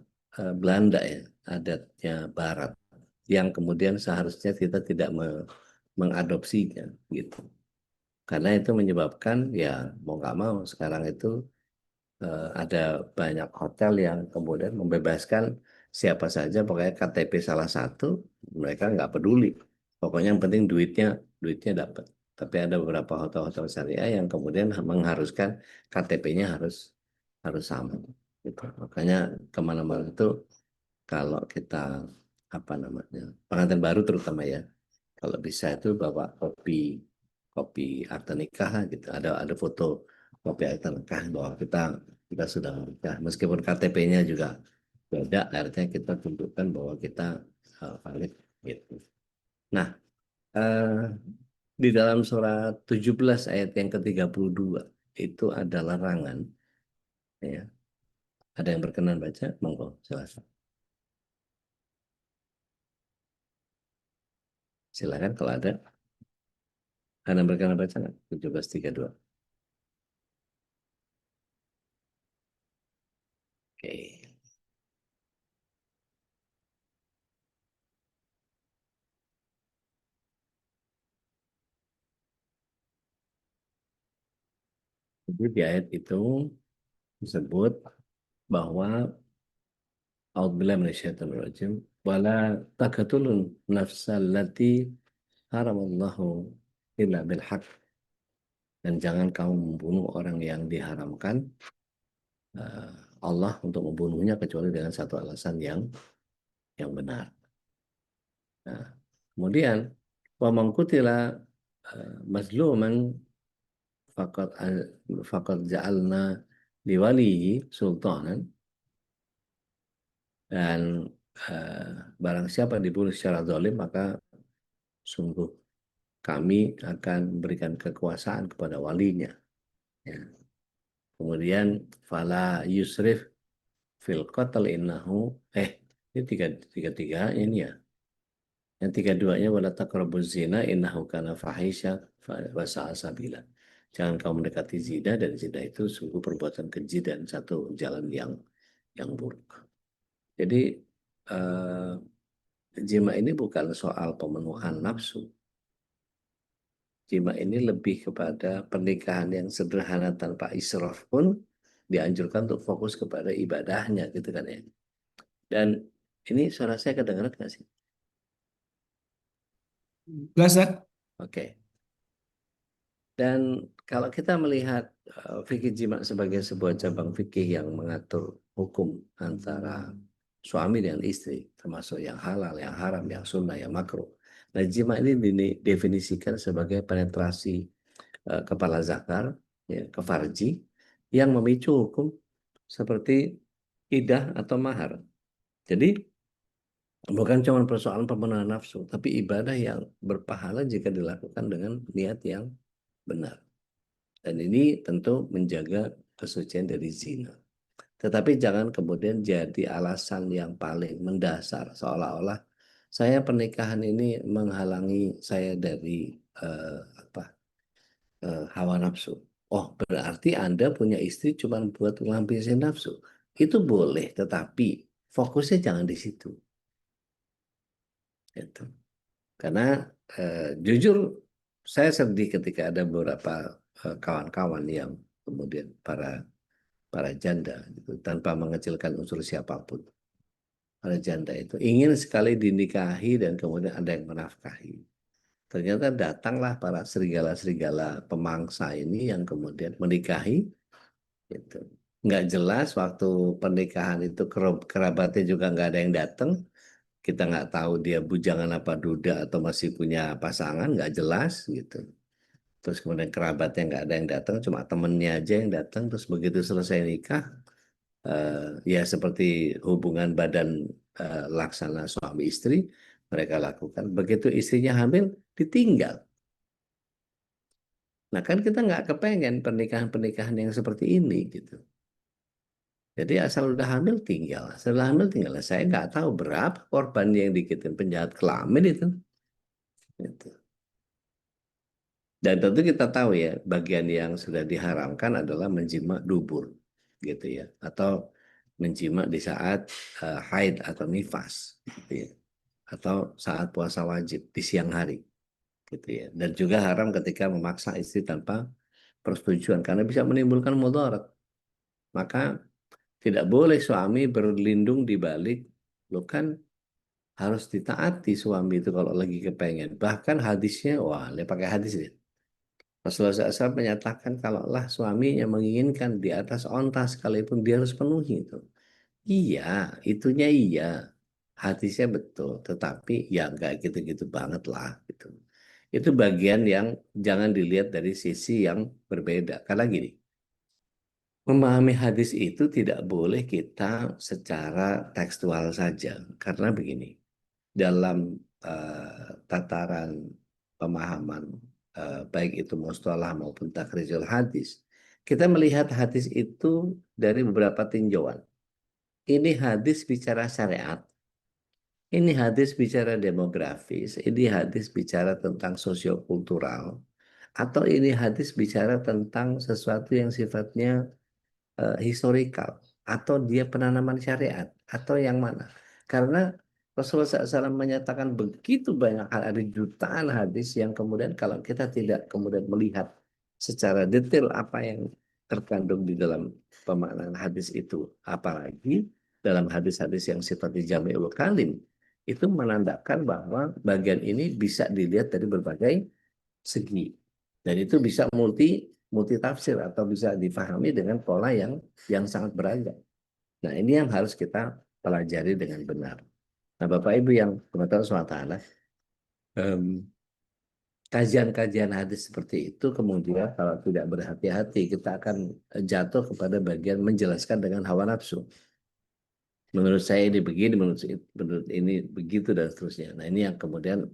Speaker 4: Belanda ya, adatnya Barat, yang kemudian seharusnya kita tidak mengadopsinya gitu. Karena itu menyebabkan ya mau nggak mau sekarang itu ada banyak hotel yang kemudian membebaskan siapa saja, pokoknya KTP salah satu mereka nggak peduli, pokoknya yang penting duitnya duitnya dapat. Tapi ada beberapa hotel-hotel syariah yang kemudian mengharuskan KTP-nya harus harus sama gitu. Makanya kemana-mana itu kalau kita apa namanya pengantin baru terutama ya, kalau bisa itu bawa kopi kopi akta nikah gitu. Ada foto kopi akta nikah bahwa kita sudah menikah. Meskipun KTP-nya juga beda, artinya kita tunjukkan bahwa kita valid gitu. Nah, eh, di dalam surat 17 ayat yang ke-32 itu ada larangan ya. Ada yang berkenan baca? Monggo, silakan. Silakan kalau ada. Ada yang berkenan baca nggak? 17:32. Oke. Jadi di ayat itu disebut bahwa A'udzubillahi minasyaitonirrajim wala taqtulun nafsal lati haramallahu illa bil haq, dan jangan kamu membunuh orang yang diharamkan eh, Allah untuk membunuhnya kecuali dengan satu alasan yang benar. Nah, kemudian wa man qutila mazluman faqad faqad ja'alna liwalihi sultanan, dan barang siapa dibunuh secara zalim maka sungguh kami akan berikan kekuasaan kepada walinya. Ya. Kemudian fala yusrif fil qatl innahu ini tiga ini ya. Yang tiga duanya wala taqrabuz zina innahu kana fahisha wa sa'a sabila. Jangan kamu mendekati zina, dan zina itu sungguh perbuatan keji dan satu jalan yang buruk. Jadi eh, jima ini bukan soal pemenuhan nafsu. Jima ini lebih kepada pernikahan yang sederhana tanpa israf pun dianjurkan untuk fokus kepada ibadahnya gitu kan ya. Dan ini suara saya kedengaran nggak sih?
Speaker 1: Ustaz,
Speaker 4: Oke. Dan kalau kita melihat fikih jima sebagai sebuah cabang fikih yang mengatur hukum antara suami dan istri, termasuk yang halal, yang haram, yang sunnah, yang makruh. Nah, jima ini didefinisikan sebagai penetrasi kepala zakar, ya, ke farji, yang memicu hukum seperti idah atau mahar. Jadi bukan cuma persoalan pemenuhan nafsu, tapi ibadah yang berpahala jika dilakukan dengan niat yang benar. Dan ini tentu menjaga kesucian dari zina. Tetapi jangan kemudian jadi alasan yang paling mendasar, seolah-olah saya pernikahan ini menghalangi saya dari hawa nafsu. Oh, berarti Anda punya istri cuma buat ngelampiasin nafsu. Itu boleh, tetapi fokusnya jangan di situ. Gitu. Karena jujur saya sedih ketika ada beberapa kawan-kawan yang kemudian para janda gitu, tanpa mengecilkan unsur siapapun. Para janda itu ingin sekali dinikahi dan kemudian ada yang menafkahi. Ternyata datanglah para serigala-serigala pemangsa ini yang kemudian menikahi. Gitu. Nggak jelas waktu pernikahan itu kerabatnya juga nggak ada yang datang. Kita nggak tahu dia bujangan apa duda atau masih punya pasangan, nggak jelas gitu. Terus kemudian kerabatnya nggak ada yang datang, cuma temennya aja yang datang. Terus begitu selesai nikah, ya seperti hubungan badan laksana suami istri mereka lakukan. Begitu istrinya hamil, ditinggal. Nah kan kita nggak kepengen pernikahan-pernikahan yang seperti ini gitu. Jadi asal udah hamil tinggal, setelah hamil tinggal. Saya nggak tahu berapa korban yang dikitin penjahat kelamin itu. Gitu. Dan tentu kita tahu ya, bagian yang sudah diharamkan adalah menjima dubur, gitu ya, atau menjima di saat haid atau nifas, gitu ya, atau saat puasa wajib di siang hari, gitu ya. Dan juga haram ketika memaksa istri tanpa persetujuan karena bisa menimbulkan mudarat. Maka tidak boleh suami berlindung di balik, lo kan harus ditaati suami itu kalau lagi kepengen. Bahkan hadisnya, wah, dia pakai hadis ya. Rasulullah SAW menyatakan kalaulah suaminya menginginkan di atas onta sekalipun dia harus penuhi itu. Iya, itunya iya. Hadisnya betul, tetapi ya nggak gitu-gitu banget lah gitu. Itu bagian yang jangan dilihat dari sisi yang berbeda. Karena gini, memahami hadis itu tidak boleh kita secara tekstual saja. Karena begini, dalam tataran pemahaman baik itu mustalah maupun takrizul hadis, kita melihat hadis itu dari beberapa tinjauan. Ini hadis bicara syariat, ini hadis bicara demografis, ini hadis bicara tentang sosiokultural, atau ini hadis bicara tentang sesuatu yang sifatnya historikal, atau dia penanaman syariat, atau yang mana. Karena Rasulullah SAW menyatakan begitu banyak hal, ada jutaan hadis yang kemudian kalau kita tidak kemudian melihat secara detail apa yang terkandung di dalam pemaknaan hadis itu, apalagi dalam hadis-hadis yang sifatnya jami'ul kalim, itu menandakan bahwa bagian ini bisa dilihat dari berbagai segi. Dan itu bisa multi tafsir atau bisa difahami dengan pola yang sangat beragam. Nah, ini yang harus kita pelajari dengan benar. Nah, Bapak Ibu yang bermanfaat SWT, kajian-kajian hadis seperti itu kemudian kalau tidak berhati-hati kita akan jatuh kepada bagian menjelaskan dengan hawa nafsu. Menurut saya ini begini, menurut ini begitu dan seterusnya. Nah, ini yang kemudian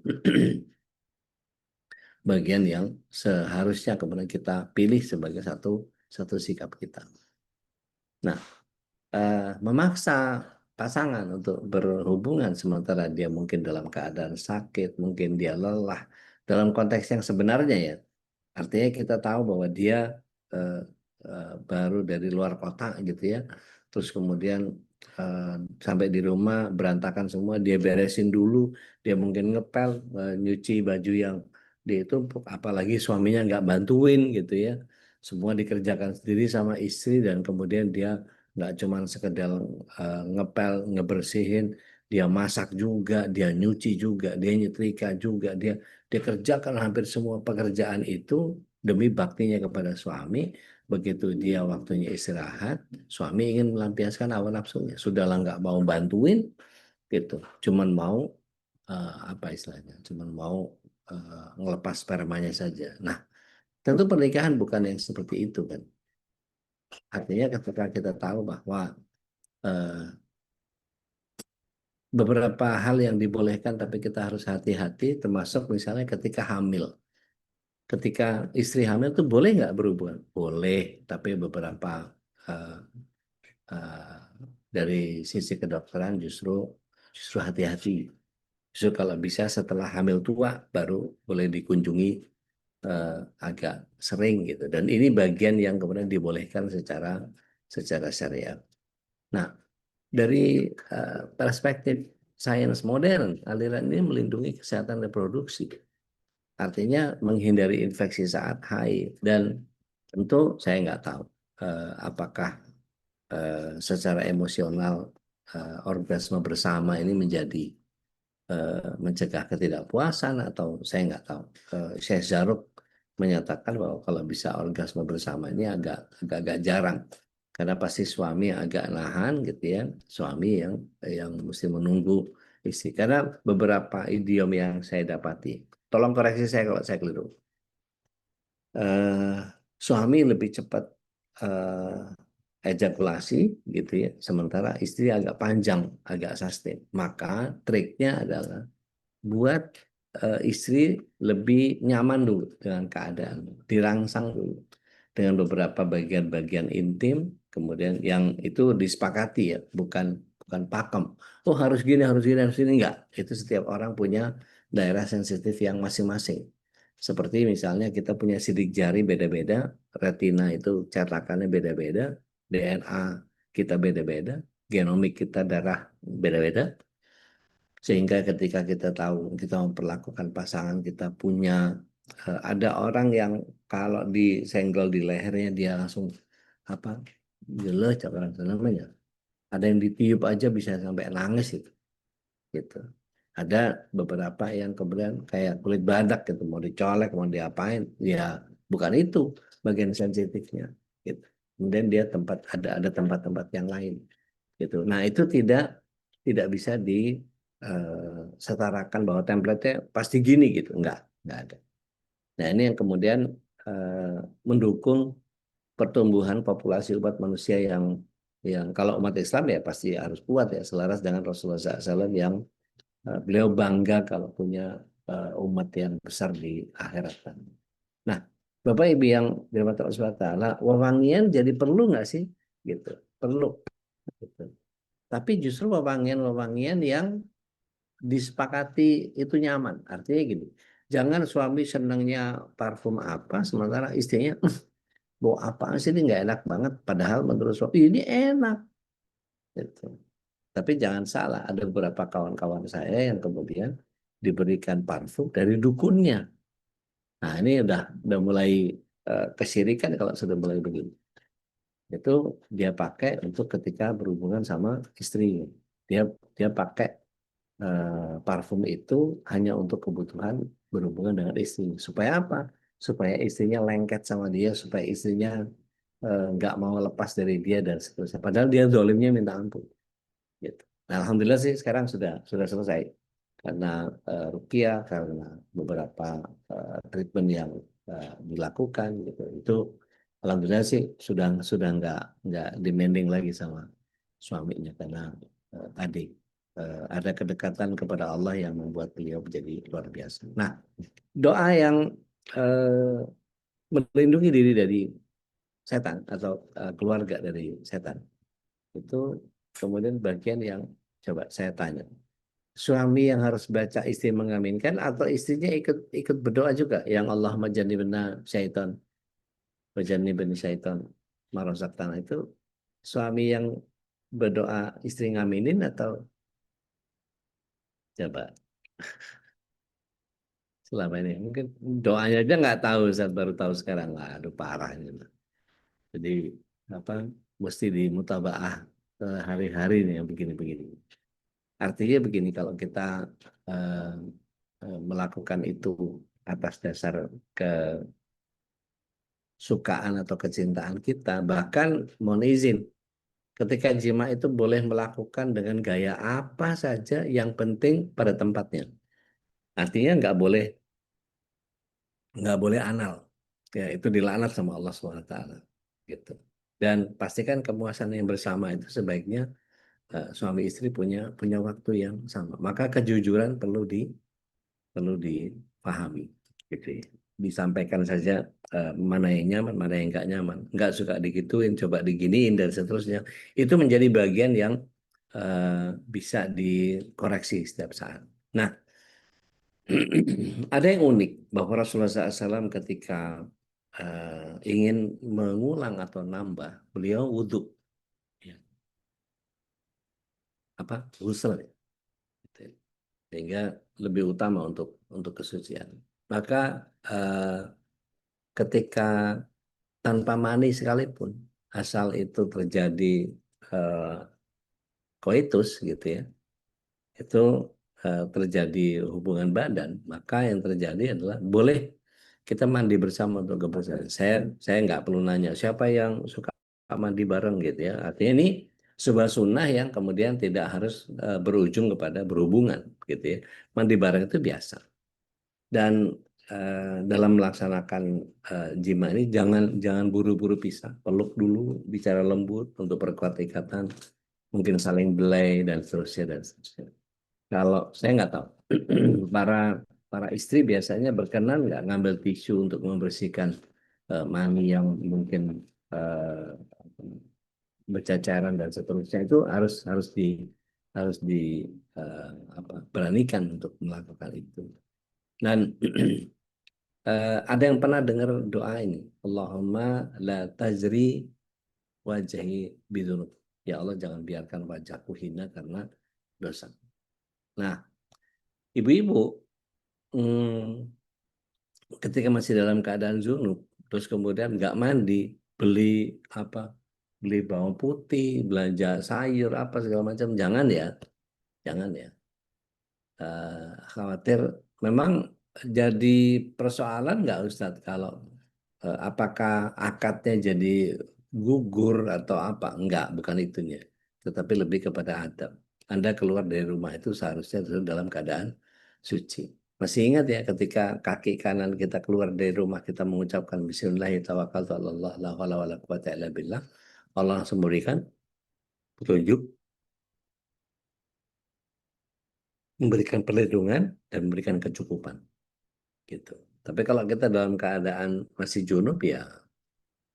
Speaker 4: bagian yang seharusnya kemudian kita pilih sebagai satu sikap kita. Nah, memaksa pasangan untuk berhubungan sementara dia mungkin dalam keadaan sakit, mungkin dia lelah, dalam konteks yang sebenarnya ya, artinya kita tahu bahwa dia eh, baru dari luar kota gitu ya, terus kemudian sampai di rumah berantakan semua, dia beresin dulu, dia mungkin ngepel, nyuci baju yang ditumpuk, apalagi suaminya nggak bantuin gitu ya, semua dikerjakan sendiri sama istri dan kemudian dia nggak cuman sekedar ngepel, ngebersihin, dia masak juga, dia nyuci juga, dia nyetrika juga, dia kerjakan hampir semua pekerjaan itu demi baktinya kepada suami. Begitu dia waktunya istirahat, suami ingin melampiaskan hawa nafsunya. Sudahlah nggak mau bantuin, gitu. Cuman mau apa istilahnya? Cuman mau ngelepas spermanya saja. Nah, tentu pernikahan bukan yang seperti itu kan. Artinya ketika kita tahu bahwa eh, beberapa hal yang dibolehkan tapi kita harus hati-hati, termasuk misalnya ketika hamil. Ketika istri hamil tuh boleh nggak berhubungan? Boleh, tapi beberapa eh, eh, dari sisi kedokteran justru justru hati-hati. Justru kalau bisa setelah hamil tua baru boleh dikunjungi agak sering gitu. Dan ini bagian yang kemudian dibolehkan secara syariat. Nah, dari perspektif sains modern, aliran ini melindungi kesehatan reproduksi. Artinya menghindari infeksi saat haid. Dan tentu saya nggak tahu apakah secara emosional orgasme bersama ini menjadi mencegah ketidakpuasan atau saya nggak tahu. Syekh Zaruk menyatakan bahwa kalau bisa orgasme bersama ini agak jarang karena pasti suami yang agak nahan gitu ya, suami yang mesti menunggu istri. Karena beberapa idiom yang saya dapati, tolong koreksi saya kalau saya keliru. eh, Suami lebih cepat ejakulasi gitu ya, sementara istri agak panjang, agak sustain. Maka triknya adalah buat istri lebih nyaman dulu dengan keadaan, dirangsang dulu dengan beberapa bagian-bagian intim, kemudian yang itu disepakati ya, bukan bukan pakem. Oh harus gini, harus gini, harus ini enggak. Itu setiap orang punya daerah sensitif yang masing-masing. Seperti misalnya kita punya sidik jari beda-beda, retina itu cetakannya beda-beda, DNA kita beda-beda, genomik kita darah beda-beda. Sehingga ketika kita tahu kita memperlakukan pasangan kita punya ada orang yang kalau disenggol di lehernya dia langsung apa jelek orang namanya. Ada yang ditiup aja bisa sampai nangis itu gitu. Ada beberapa yang kemudian kayak kulit badak gitu mau dicolek mau diapain ya bukan itu bagian sensitifnya gitu. Kemudian dia ada tempat-tempat yang lain gitu. Nah, itu tidak bisa setarakan bahwa template-nya pasti gini gitu. Enggak ada. Nah, ini yang kemudian eh, mendukung pertumbuhan populasi umat manusia yang kalau umat Islam ya pasti harus kuat ya selaras dengan Rasulullah SAW yang beliau bangga kalau punya umat yang besar di akhirat. Nah, Bapak Ibu yang dirahmati Allah Subhanahu wa Ta'ala, wewangian jadi perlu nggak sih? Gitu. Perlu. Gitu. Tapi justru wewangian-wewangian yang disepakati itu nyaman. Artinya gini, jangan suami senangnya parfum apa, sementara istrinya bau apa sih ini nggak enak banget. Padahal menurut suami ini enak. Gitu. Tapi jangan salah, ada beberapa kawan-kawan saya yang kemudian diberikan parfum dari dukunnya. Nah ini udah mulai kesyirikan kalau sudah mulai begini. Itu dia pakai untuk ketika berhubungan sama istrinya. Dia dia pakai parfum itu hanya untuk kebutuhan berhubungan dengan istri. Supaya apa? Supaya istrinya lengket sama dia, supaya istrinya nggak mau lepas dari dia dan seterusnya. Padahal dia zolimnya minta ampun. Gitu. Nah, alhamdulillah sih sekarang sudah selesai karena ruqyah, karena beberapa treatment yang dilakukan gitu. Itu alhamdulillah sih sudah nggak demanding lagi sama suaminya karena tadi ada kedekatan kepada Allah yang membuat beliau menjadi luar biasa. Nah, doa yang eh, melindungi diri dari setan atau keluarga dari setan itu kemudian bagian yang coba saya tanya. Suami yang harus baca istri mengaminkan atau istrinya ikut ikut berdoa juga yang Allah majannibna syaitan majannibni syaitan marozaqtana itu suami yang berdoa istri ngaminin atau coba selama ini mungkin doanya aja nggak tahu saya baru tahu sekarang lah aduh parah ini jadi apa mesti dimutabaah hari-hari nih yang begini-begini artinya begini kalau kita eh, melakukan itu atas dasar kesukaan atau kecintaan kita bahkan mohon izin ketika jima itu boleh melakukan dengan gaya apa saja yang penting pada tempatnya artinya nggak boleh anal ya itu dilaknat sama Allah SWT gitu Dan pastikan kepuasan yang bersama itu sebaiknya suami istri punya waktu yang sama. Maka kejujuran perlu dipahami, gitu ya. Disampaikan saja mana yang nyaman, mana yang nggak nyaman. Nggak suka digituin, coba diginiin dan seterusnya. Itu menjadi bagian yang bisa dikoreksi setiap saat. Nah, ada yang unik bahwa Rasulullah SAW ketika ingin mengulang atau nambah, beliau wudhu, ya. Ghusl, ya. Gitu ya. Sehingga lebih utama untuk kesucian. Maka ketika tanpa mani sekalipun, asal itu terjadi koitus gitu ya, itu terjadi hubungan badan, maka yang terjadi adalah boleh kita mandi bersama untuk kebersihan. Saya nggak perlu nanya siapa yang suka mandi bareng gitu ya. Artinya ini sebuah sunnah yang kemudian tidak harus berujung kepada berhubungan gitu ya. Mandi bareng itu biasa. Dan dalam melaksanakan jima ini jangan buru-buru pisah, peluk dulu, bicara lembut untuk perkuat ikatan, mungkin saling belai dan seterusnya dan seterusnya. Kalau saya nggak tahu, para istri biasanya berkenan nggak ngambil tisu untuk membersihkan mani yang mungkin berceceran dan seterusnya, itu harus di beranikan untuk melakukan itu. Dan ada yang pernah dengar doa ini, Allahumma la tajri wajhi bidunub. Ya Allah, jangan biarkan wajahku hina karena dosa. Nah, ibu-ibu ketika masih dalam keadaan junub, terus kemudian nggak mandi, beli bawang putih, belanja sayur apa segala macam, jangan ya. Khawatir memang jadi persoalan nggak Ustadz kalau apakah akadnya jadi gugur atau apa? Enggak, bukan itunya. Tetapi lebih kepada adab. Anda keluar dari rumah itu seharusnya dalam keadaan suci. Masih ingat ya ketika kaki kanan kita keluar dari rumah, kita mengucapkan Bismillahirrahmanirrahim, la haula wala quwata illa billah. Allah langsung memberikan petunjuk, memberikan perlindungan dan memberikan kecukupan. Gitu. Tapi kalau kita dalam keadaan masih junub ya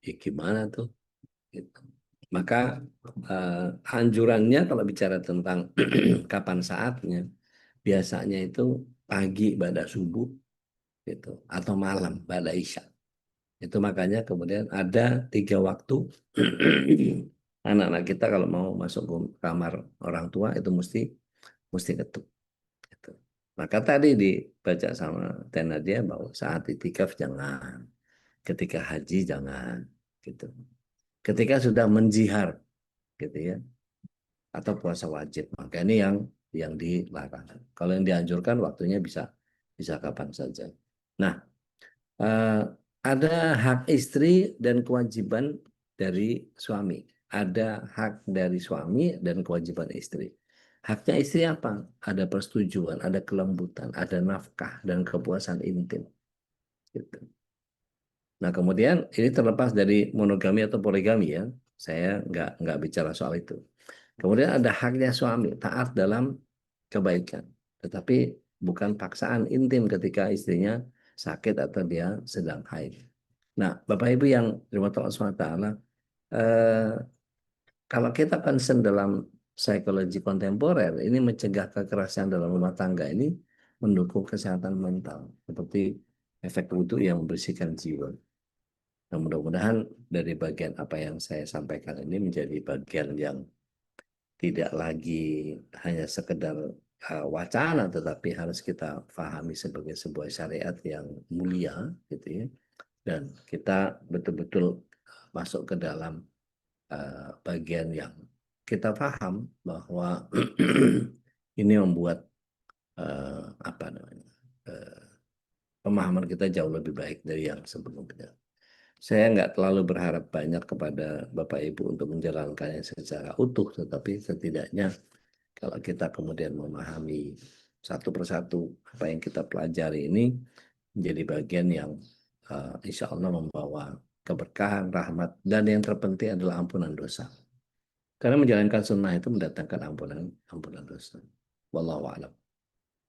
Speaker 4: gimana tuh? Gitu. Maka anjurannya kalau bicara tentang kapan saatnya, biasanya itu pagi pada subuh gitu, atau malam pada isya. Itu makanya kemudian ada 3 waktu anak-anak kita kalau mau masuk ke kamar orang tua itu mesti ketuk. Gitu. Maka tadi dibaca sama Tena dia bahwa saat itikaf jangan, ketika haji jangan, gitu. Ketika sudah menjihar, gitu ya, atau puasa wajib, maka ini yang dilarang. Kalau yang dianjurkan waktunya bisa kapan saja. Nah, ada hak istri dan kewajiban dari suami. Ada hak dari suami dan kewajiban istri. Haknya istri apa? Ada persetujuan, ada kelembutan, ada nafkah dan kepuasan intim. Gitu. Nah, kemudian ini terlepas dari monogami atau poligami ya. Saya nggak bicara soal itu. Kemudian ada haknya suami, taat dalam kebaikan. Tetapi bukan paksaan intim ketika istrinya sakit atau dia sedang haid. Nah, Bapak Ibu yang dirahmati Allah SWT, kalau kita concern dalam psikologi kontemporer, ini mencegah kekerasan dalam rumah tangga, ini mendukung kesehatan mental, seperti efek wudhu yang membersihkan jiwa. Nah, mudah-mudahan dari bagian apa yang saya sampaikan ini menjadi bagian yang tidak lagi hanya sekedar wacana, tetapi harus kita pahami sebagai sebuah syariat yang mulia, gitu ya. Dan kita betul-betul masuk ke dalam bagian yang kita paham bahwa ini membuat pemahaman kita jauh lebih baik dari yang sebelumnya. Saya nggak terlalu berharap banyak kepada Bapak Ibu untuk menjalankannya secara utuh, tetapi setidaknya kalau kita kemudian memahami satu persatu apa yang kita pelajari ini menjadi bagian yang insya Allah membawa keberkahan, rahmat, dan yang terpenting adalah ampunan dosa. Karena menjalankan sunnah itu mendatangkan ampunan dosa. Wallahu a'lam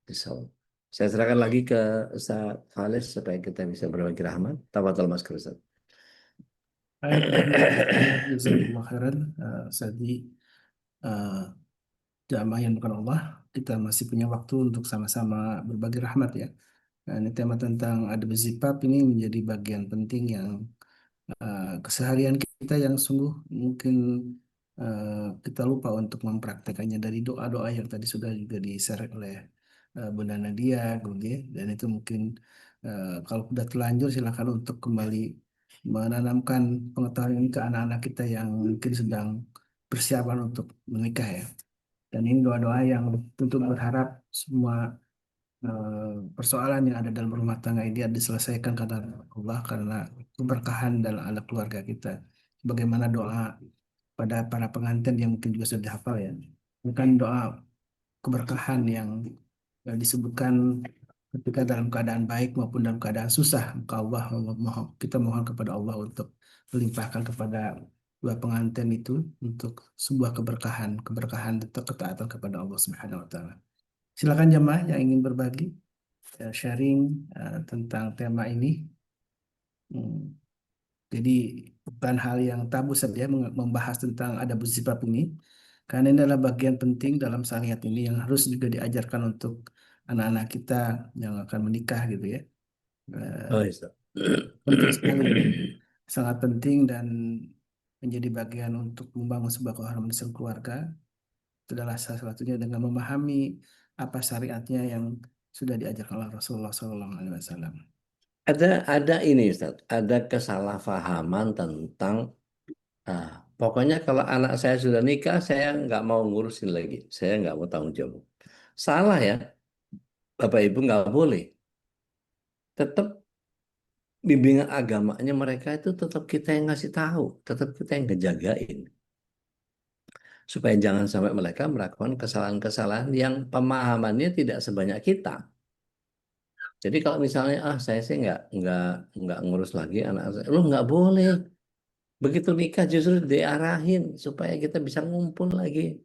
Speaker 4: bishawab. Saya serahkan lagi ke Ustaz Khalis supaya kita bisa berbagi rahmat. Tafadhol Mas Ustaz.
Speaker 1: Baik, jazakumullah khairan. Sadi, jamaah yang bukan Allah, kita masih punya waktu untuk sama-sama berbagi rahmat ya. Nah, ini tema tentang adab zifaf ini menjadi bagian penting yang keseharian kita yang sungguh mungkin kita lupa untuk mempraktekannya dari doa-doa yang tadi sudah juga di-share oleh Bunda Nadia, Goge, dan itu mungkin kalau sudah terlanjur silakan untuk kembali menanamkan pengetahuan ini ke anak-anak kita yang mungkin sedang persiapan untuk menikah ya. Dan ini doa-doa yang tentu berharap semua persoalan yang ada dalam rumah tangga ini diselesaikan karena Allah, karena keberkahan dalam ala keluarga kita. Bagaimana doa pada para pengantin yang mungkin juga sudah dihafal ya. Bukan doa keberkahan yang disebutkan ketika dalam keadaan baik maupun dalam keadaan susah. Maka kita mohon kepada Allah untuk melimpahkan kepada dua pengantin itu untuk sebuah keberkahan dan ketaatan kepada Allah Subhanahu wa taala. Silakan jemaah yang ingin berbagi, sharing tentang tema ini. Jadi bukan hal yang tabu saja membahas tentang adab zifaf ini, karena ini adalah bagian penting dalam syariat ini yang harus juga diajarkan untuk anak-anak kita yang akan menikah gitu ya.
Speaker 4: Oh, iya.
Speaker 1: Penting sekali ini, sangat penting dan menjadi bagian untuk membangun sebuah keharmonisan keluarga. Itu adalah salah satunya dengan memahami apa syariatnya yang sudah diajarkan oleh Rasulullah SAW.
Speaker 4: Ada ini Ustaz, ada kesalahpahaman tentang pokoknya kalau anak saya sudah nikah, saya nggak mau ngurusin lagi, saya nggak mau tanggung jawab. Salah ya, Bapak Ibu nggak boleh. Tetap bimbingan agamanya mereka itu tetap kita yang ngasih tahu, tetap kita yang ngejagain. Supaya jangan sampai mereka melakukan kesalahan-kesalahan yang pemahamannya tidak sebanyak kita. Jadi kalau misalnya saya sih nggak ngurus lagi anak saya, lu nggak boleh. Begitu nikah justru diarahin supaya kita bisa ngumpul lagi.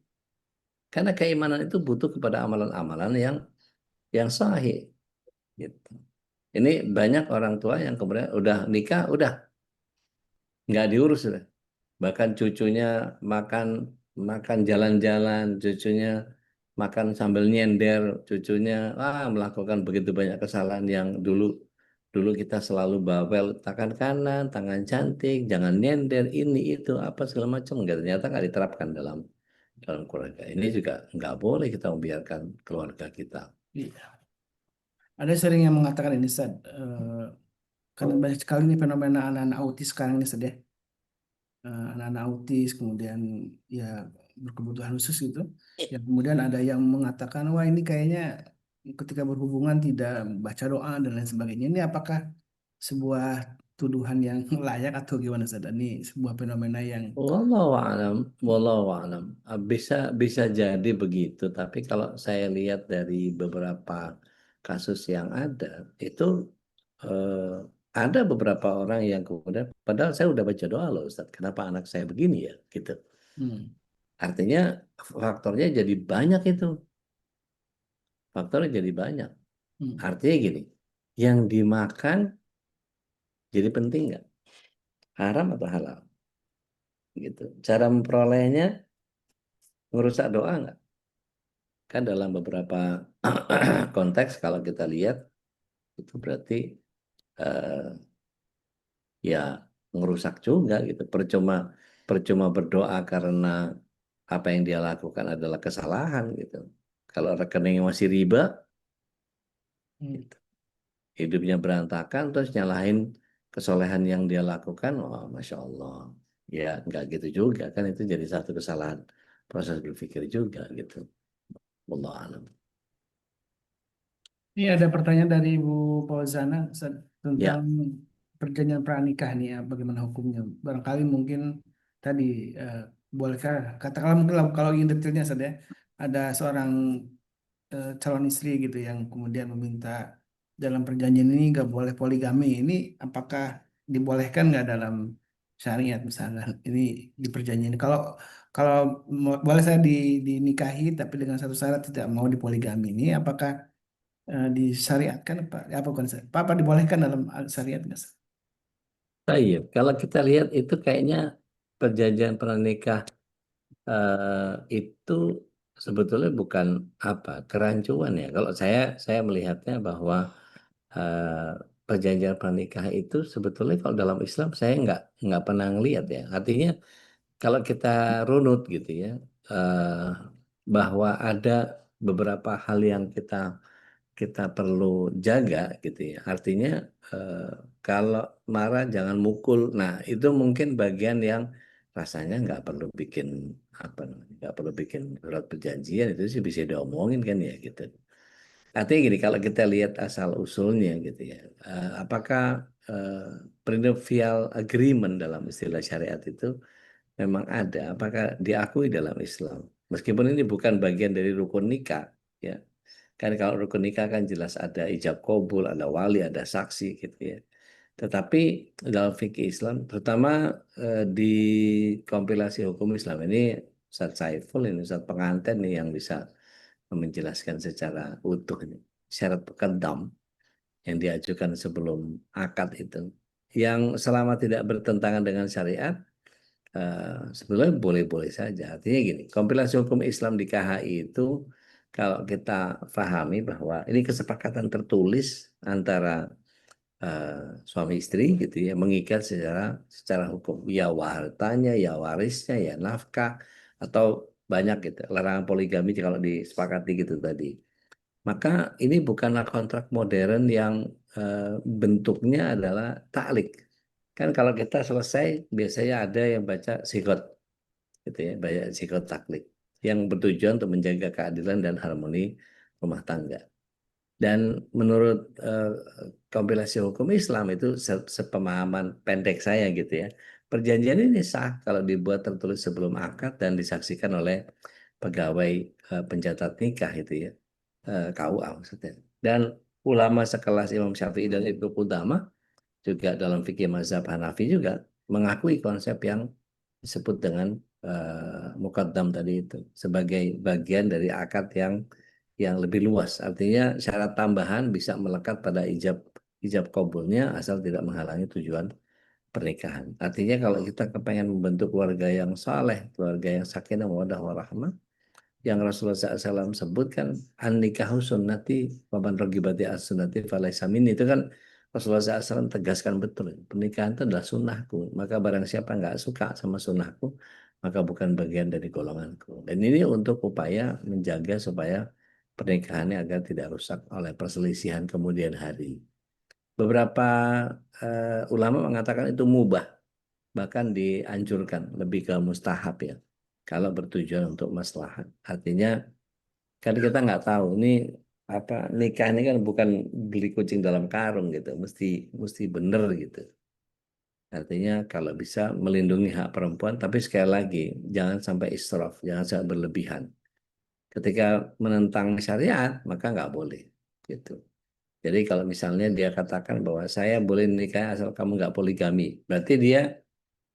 Speaker 4: Karena keimanan itu butuh kepada amalan-amalan yang sahih. Gitu. Ini banyak orang tua yang kemudian udah nikah, udah nggak diurus sudah. Bahkan cucunya makan makan jalan-jalan, cucunya makan sambil nyender, cucunya melakukan begitu banyak kesalahan yang dulu dulu kita selalu bawel, tangan kanan, tangan cantik, jangan nyender, ini itu apa segala macam, nggak, ternyata nggak diterapkan dalam dalam keluarga. Ini juga nggak boleh kita membiarkan keluarga kita.
Speaker 1: Iya. Ada sering yang mengatakan ini, Ustaz, karena banyak sekali nih fenomena anak-anak autis sekarang ini, Ustaz ya. Anak-anak autis kemudian ya berkebutuhan khusus gitu. Ya kemudian ada yang mengatakan wah ini kayaknya ketika berhubungan tidak baca doa dan lain sebagainya. Ini apakah sebuah tuduhan yang layak atau gimana, Ustaz? Ini sebuah fenomena yang
Speaker 4: Wallahu a'lam, wallahu a'lam. Bisa bisa jadi begitu, tapi kalau saya lihat dari beberapa kasus yang ada, itu eh, ada beberapa orang yang kemudian, padahal saya udah baca doa loh Ustaz, kenapa anak saya begini ya, gitu.
Speaker 1: hmm,
Speaker 4: Artinya faktornya jadi banyak itu, faktornya jadi banyak.
Speaker 1: hmm,
Speaker 4: Artinya gini, yang dimakan jadi penting nggak? Haram atau halal? Gitu. Cara memperolehnya ngerusak doa nggak? Kan dalam beberapa konteks kalau kita lihat itu berarti eh, ya ngerusak juga gitu. Percuma percuma berdoa karena apa yang dia lakukan adalah kesalahan gitu. Kalau rekeningnya masih riba,
Speaker 1: hmm.
Speaker 4: gitu. Hidupnya berantakan terus nyalahin kesolehan yang dia lakukan, oh masya Allah. Ya nggak gitu juga kan, itu jadi satu kesalahan proses berpikir juga gitu. Wallahu a'lam.
Speaker 1: Ini ada pertanyaan dari Ibu Fauzana, Ustaz, tentang
Speaker 4: Ya,
Speaker 1: perjanjian pranikah nih ya, bagaimana hukumnya. Barangkali mungkin tadi eh, bolehkah katakanlah mungkin kalau ingin detailnya saja ada seorang calon istri gitu yang kemudian meminta dalam perjanjian ini nggak boleh poligami. Ini apakah dibolehkan nggak dalam syariat misalnya ini di perjanjian. Kalau kalau boleh saya dinikahi tapi dengan satu syarat tidak mau dipoligami ini apakah disyariatkan apa bukan apa dibolehkan dalam syariat nggak?
Speaker 4: Baik, kalau kita lihat itu kayaknya perjanjian pernikah itu sebetulnya bukan apa kerancuan ya. Kalau saya melihatnya bahwa eh, perjanjian pernikah itu sebetulnya kalau dalam Islam saya nggak pernah ngelihat ya. Artinya kalau kita runut gitu ya, eh, bahwa ada beberapa hal yang kita perlu jaga gitu ya. Artinya eh, kalau marah jangan mukul. Nah, itu mungkin bagian yang rasanya nggak perlu bikin apa namanya, nggak perlu bikin surat perjanjian itu sih bisa diomongin kan ya gitu. Artinya gini, kalau kita lihat asal usulnya gitu ya, apakah prenuptial agreement dalam istilah syariat itu memang ada? Apakah diakui dalam Islam? Meskipun ini bukan bagian dari rukun nikah, ya. Kan kalau rukun nikah kan jelas ada ijab kabul, ada wali, ada saksi gitu ya. Tetapi dalam fikih Islam, terutama di kompilasi hukum Islam ini, Ustaz Saiful ini Ustaz pengantin nih yang bisa menjelaskan secara utuh ini. Syarat pekedam yang diajukan sebelum akad itu, yang selama tidak bertentangan dengan syariat, sebenarnya boleh-boleh saja. Artinya gini, kompilasi hukum Islam di KHI itu kalau kita pahami bahwa ini kesepakatan tertulis antara suami istri gitu ya, mengikat secara hukum. Ya hartanya, ya warisnya, ya nafkah atau banyak gitu. Larangan poligami kalau disepakati gitu tadi. Maka ini bukanlah kontrak modern yang bentuknya adalah taklik. Kan kalau kita selesai biasanya ada yang baca sikot gitu ya, baca sikot taklik yang bertujuan untuk menjaga keadilan dan harmoni rumah tangga. Dan menurut kompilasi hukum Islam itu sepemahaman pendek saya gitu ya, perjanjian ini sah kalau dibuat tertulis sebelum akad dan disaksikan oleh pegawai pencatat nikah itu ya, KUA maksudnya. Dan ulama sekelas Imam Syafi'i dan Ibnu Qudamah juga dalam fikih mazhab Hanafi juga mengakui konsep yang disebut dengan mukaddam tadi itu sebagai bagian dari akad yang lebih luas. Artinya syarat tambahan bisa melekat pada ijab kabulnya asal tidak menghalangi tujuan pernikahan. Artinya kalau kita kepengen membentuk keluarga yang saleh, keluarga yang sakinah mawaddah warahmah, yang Rasulullah SAW sebutkan an-nikahu sunnati wa man ragibati as-sunnati falaysa minni, itu kan Rasulullah SAW tegaskan betul pernikahan itu adalah sunnahku, maka barang siapa nggak suka sama sunnahku maka bukan bagian dari golonganku. Dan ini untuk upaya menjaga supaya pernikahannya agar tidak rusak oleh perselisihan kemudian hari. Beberapa ulama mengatakan itu mubah, bahkan dianjurkan, lebih ke mustahab ya kalau bertujuan untuk maslahat. Artinya kan kita nggak tahu ini apa, nikah ini kan bukan beli kucing dalam karung gitu, mesti mesti bener gitu. Artinya kalau bisa melindungi hak perempuan, tapi sekali lagi jangan sampai israf, jangan sampai berlebihan. Ketika menentang syariat maka nggak boleh gitu. Jadi kalau misalnya dia katakan bahwa saya boleh nikah asal kamu nggak poligami, berarti dia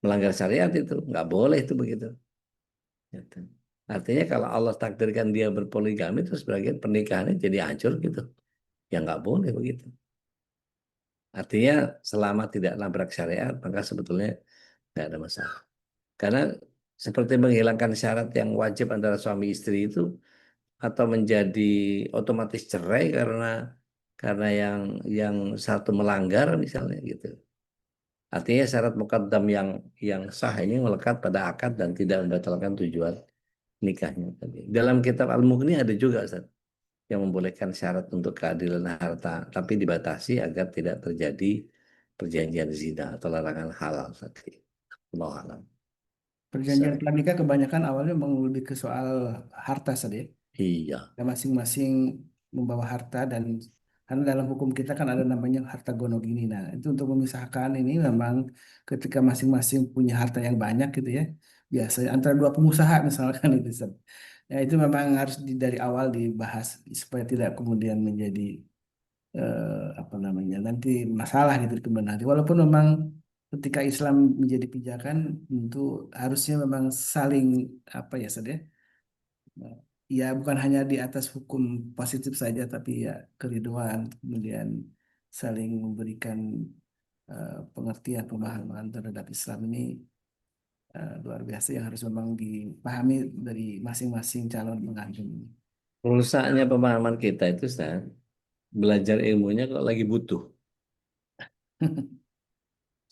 Speaker 4: melanggar syariat, itu nggak boleh itu begitu. Gitu. Artinya kalau Allah takdirkan dia berpoligami terus sebagian pernikahannya jadi hancur gitu, ya nggak boleh begitu. Artinya selama tidak nabrak syariat maka sebetulnya nggak ada masalah. Karena seperti menghilangkan syarat yang wajib antara suami istri itu, atau menjadi otomatis cerai karena yang satu melanggar misalnya gitu. Artinya syarat mukaddam yang sah ini melekat pada akad dan tidak membatalkan tujuan nikahnya tadi. Dalam kitab Al-Mughni ada juga Ustaz, yang membolehkan syarat untuk keadilan harta, tapi dibatasi agar tidak terjadi perjanjian zina atau larangan halal tadi. Allahu a'lam.
Speaker 1: Perjanjian pranikah kebanyakan awalnya memang lebih ke soal harta saja.
Speaker 4: Iya,
Speaker 1: Ya, masing-masing membawa harta dan karena dalam hukum kita kan ada namanya harta gonogini. Nah, itu untuk memisahkan ini memang ketika masing-masing punya harta yang banyak gitu ya. Biasanya antara dua pengusaha misalkan itu. Ustaz. Ya, itu memang harus dari awal dibahas supaya tidak kemudian menjadi apa namanya nanti masalah gitu kemudian nanti. Walaupun memang ketika Islam menjadi pijakan, tentu harusnya memang saling apa ya Ustaz ya? Ya bukan hanya di atas hukum positif saja, tapi ya keriduan, kemudian saling memberikan pengertian pemahaman terhadap Islam ini luar biasa yang harus memang dipahami dari masing-masing calon pengantin.
Speaker 4: Rusaknya pemahaman kita itu, Ustaz, belajar ilmunya kok lagi butuh.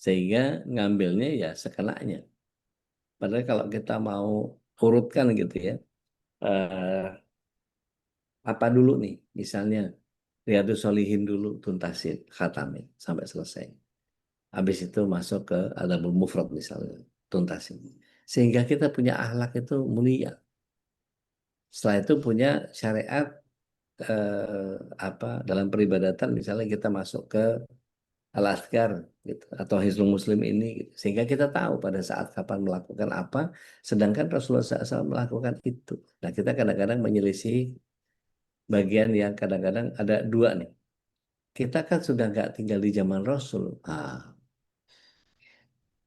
Speaker 4: Sehingga ngambilnya ya sekenanya. Padahal kalau kita mau urutkan gitu ya, eh, apa dulu nih, misalnya Riyadus Shalihin dulu tuntasin, khatamin sampai selesai. Habis itu masuk ke Adabul Mufrad misalnya, tuntasin. Sehingga kita punya akhlak itu mulia. Setelah itu punya syariat apa dalam peribadatan, misalnya kita masuk ke Al-Azkar gitu, atau Hisnul Muslim ini gitu. Sehingga kita tahu pada saat kapan melakukan apa, sedangkan Rasulullah SAW melakukan itu. Nah, kita kadang-kadang menyelisih bagian yang kadang-kadang ada dua nih. Kita kan sudah nggak tinggal di zaman Rasul.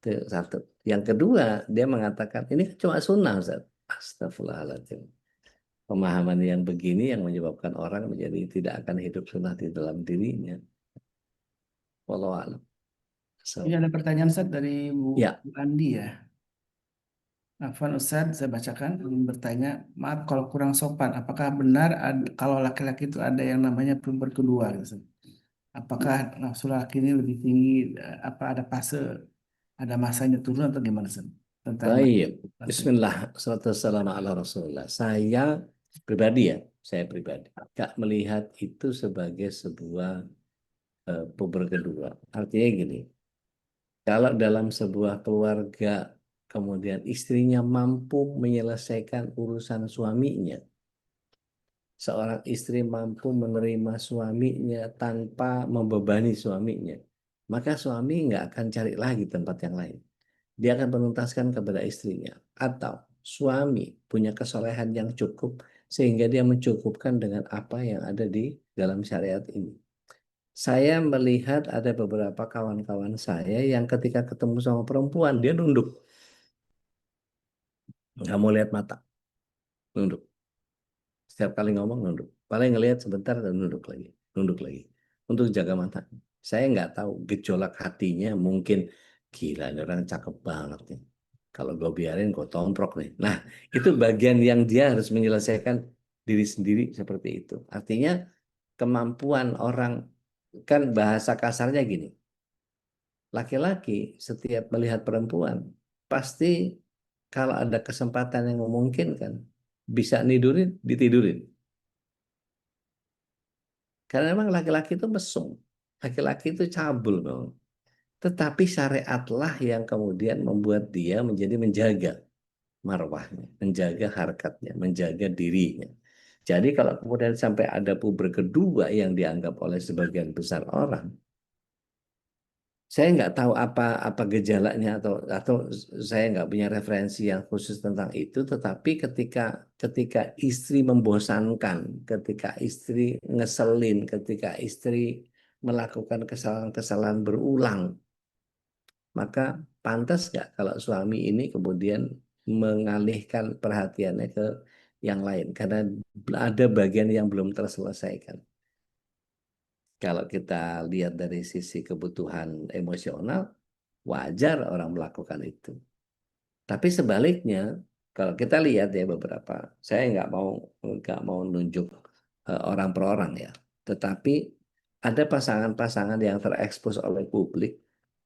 Speaker 4: Itu satu. Yang kedua, dia mengatakan ini kan cuma sunnah, Ustaz. Astagfirullahaladzim. Pemahaman yang begini yang menyebabkan orang menjadi tidak akan hidup sunnah di dalam dirinya. Wallahu a'lam. So,
Speaker 1: Ini ada pertanyaan Ustaz dari
Speaker 4: ya,
Speaker 1: Bu Andi ya. Afwan Ustaz, saya bacakan. Ingin bertanya, maaf kalau kurang sopan, apakah benar kalau laki-laki itu ada yang namanya perempuan kedua, gitu, Ustaz? Apakah nafsu laki ini lebih tinggi, apa ada fase, ada masanya turun atau gimana Ustaz? Tentang
Speaker 4: baik.
Speaker 1: laki.
Speaker 4: Bismillah. Assalamualaikum ala Rasulullah. Pribadi ya, saya pribadi gak melihat itu sebagai sebuah puber kedua. Artinya gini, kalau dalam sebuah keluarga kemudian istrinya mampu menyelesaikan urusan suaminya, seorang istri mampu menerima suaminya tanpa membebani suaminya, maka suami nggak akan cari lagi tempat yang lain. Dia akan menuntaskan kepada istrinya. Atau suami punya kesolehan yang cukup sehingga dia mencukupkan dengan apa yang ada di dalam syariat ini. Saya melihat ada beberapa kawan-kawan saya yang ketika ketemu sama perempuan, dia nunduk. Nggak mau lihat mata, nunduk. Setiap kali ngomong nunduk. Paling ngelihat sebentar dan nunduk lagi. Nunduk lagi. Untuk jaga mata. Saya nggak tahu gejolak hatinya mungkin gila ini orang cakep banget nih. Kalau gue biarin gue tomprok nih. Nah itu bagian yang dia harus menyelesaikan diri sendiri seperti itu. Artinya kemampuan orang, kan bahasa kasarnya gini. Laki-laki setiap melihat perempuan pasti kalau ada kesempatan yang memungkinkan bisa nidurin, ditidurin. Karena memang laki-laki itu mesum. Laki-laki itu cabul memang. Tetapi syariatlah yang kemudian membuat dia menjadi menjaga marwahnya, menjaga harkatnya, menjaga dirinya. Jadi kalau kemudian sampai ada puber kedua yang dianggap oleh sebagian besar orang, saya nggak tahu apa gejalanya atau saya nggak punya referensi yang khusus tentang itu. Tetapi ketika istri membosankan, ketika istri ngeselin, ketika istri melakukan kesalahan-kesalahan berulang, maka pantas nggak kalau suami ini kemudian mengalihkan perhatiannya ke yang lain karena ada bagian yang belum terselesaikan. Kalau kita lihat dari sisi kebutuhan emosional, wajar orang melakukan itu. Tapi sebaliknya, kalau kita lihat ya beberapa, saya nggak mau nunjuk orang per orang ya, tetapi ada pasangan-pasangan yang terekspos oleh publik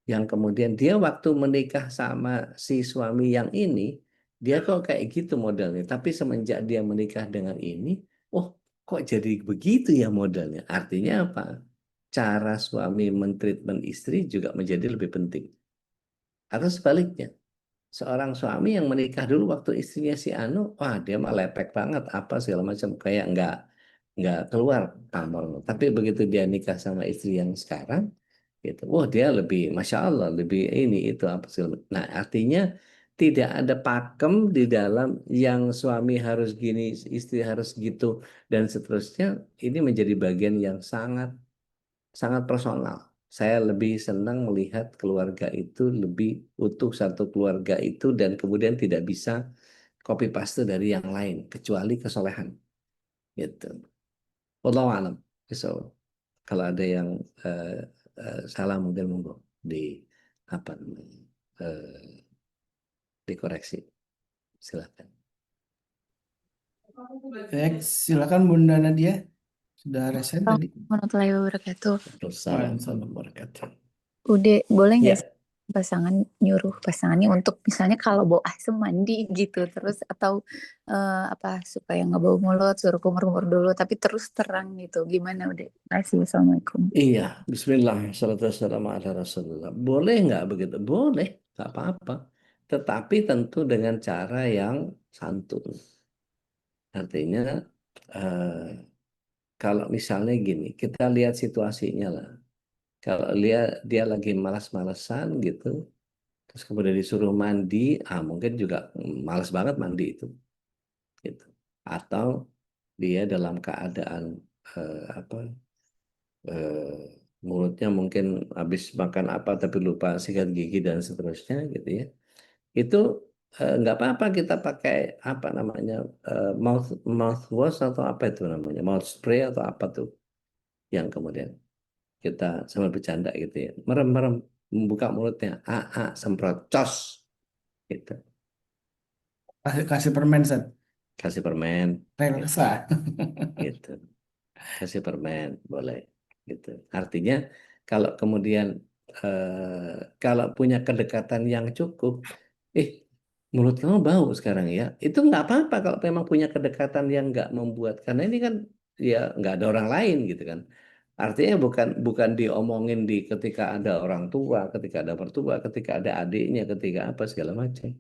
Speaker 4: yang kemudian dia waktu menikah sama si suami yang ini, dia kok kayak gitu modelnya. Tapi semenjak dia menikah dengan ini, oh kok jadi begitu ya modelnya. Artinya apa? Cara suami mentreatment istri juga menjadi lebih penting. Atau sebaliknya, seorang suami yang menikah dulu waktu istrinya si Anu, wah dia mah lepek banget apa segala macam kayak nggak keluar pamor. Tapi begitu dia nikah sama istri yang sekarang, gitu, wah dia lebih masya Allah lebih ini itu apa segala. Nah artinya tidak ada pakem di dalam yang suami harus gini, istri harus gitu dan seterusnya. Ini menjadi bagian yang sangat sangat personal. Saya lebih senang melihat keluarga itu lebih utuh, satu keluarga itu, dan kemudian tidak bisa copy paste dari yang lain kecuali kesolehan gitu. Wallahu alam. So, kalau ada yang eh, salah mungkin monggo di apa namanya, dikoreksi, silakan.
Speaker 1: Baik, silakan Bunda Nadia. Sudah resen tadi.
Speaker 2: Assalamualaikum warahmatullahi wabarakatuh.
Speaker 4: Waalaikumsalam warahmatullahi wabarakatuh.
Speaker 2: Udah, boleh nggak
Speaker 4: Ya,
Speaker 2: sih pasangan nyuruh pasangannya untuk misalnya kalau bau asem mandi gitu terus atau apa supaya nggak bau mulut suruh kumur-kumur dulu tapi terus terang gitu gimana udah. Terima kasih. Assalamualaikum.
Speaker 4: iya. Bismillah, salatu wassalamu ala Rasulullah. Boleh nggak begitu? Boleh, nggak apa-apa. Tetapi tentu dengan cara yang santun. Artinya, eh, kalau misalnya gini, kita lihat situasinya lah. Kalau dia lagi malas-malesan gitu, terus kemudian disuruh mandi, mungkin juga malas banget mandi itu, gitu. Atau dia dalam keadaan apa, mulutnya mungkin habis makan apa tapi lupa sikat gigi dan seterusnya, gitu ya. Itu nggak apa-apa kita pakai apa namanya, mouthwash atau apa itu namanya, mouth spray atau apa tuh yang kemudian kita sambil bercanda gitu ya, merem-merem membuka mulutnya, semprot cos gitu,
Speaker 1: Kasih permen, Sat.
Speaker 4: kasih permen gitu,
Speaker 1: Relaksa.
Speaker 4: gitu, kasih permen boleh gitu. Artinya kalau kemudian kalau punya kedekatan yang cukup, eh mulut kamu bau sekarang ya, itu nggak apa-apa kalau memang punya kedekatan yang nggak membuat, karena ini kan ya nggak ada orang lain gitu kan. Artinya bukan bukan diomongin di ketika ada orang tua, ketika ada mertua, ketika ada adiknya, ketika apa segala macam.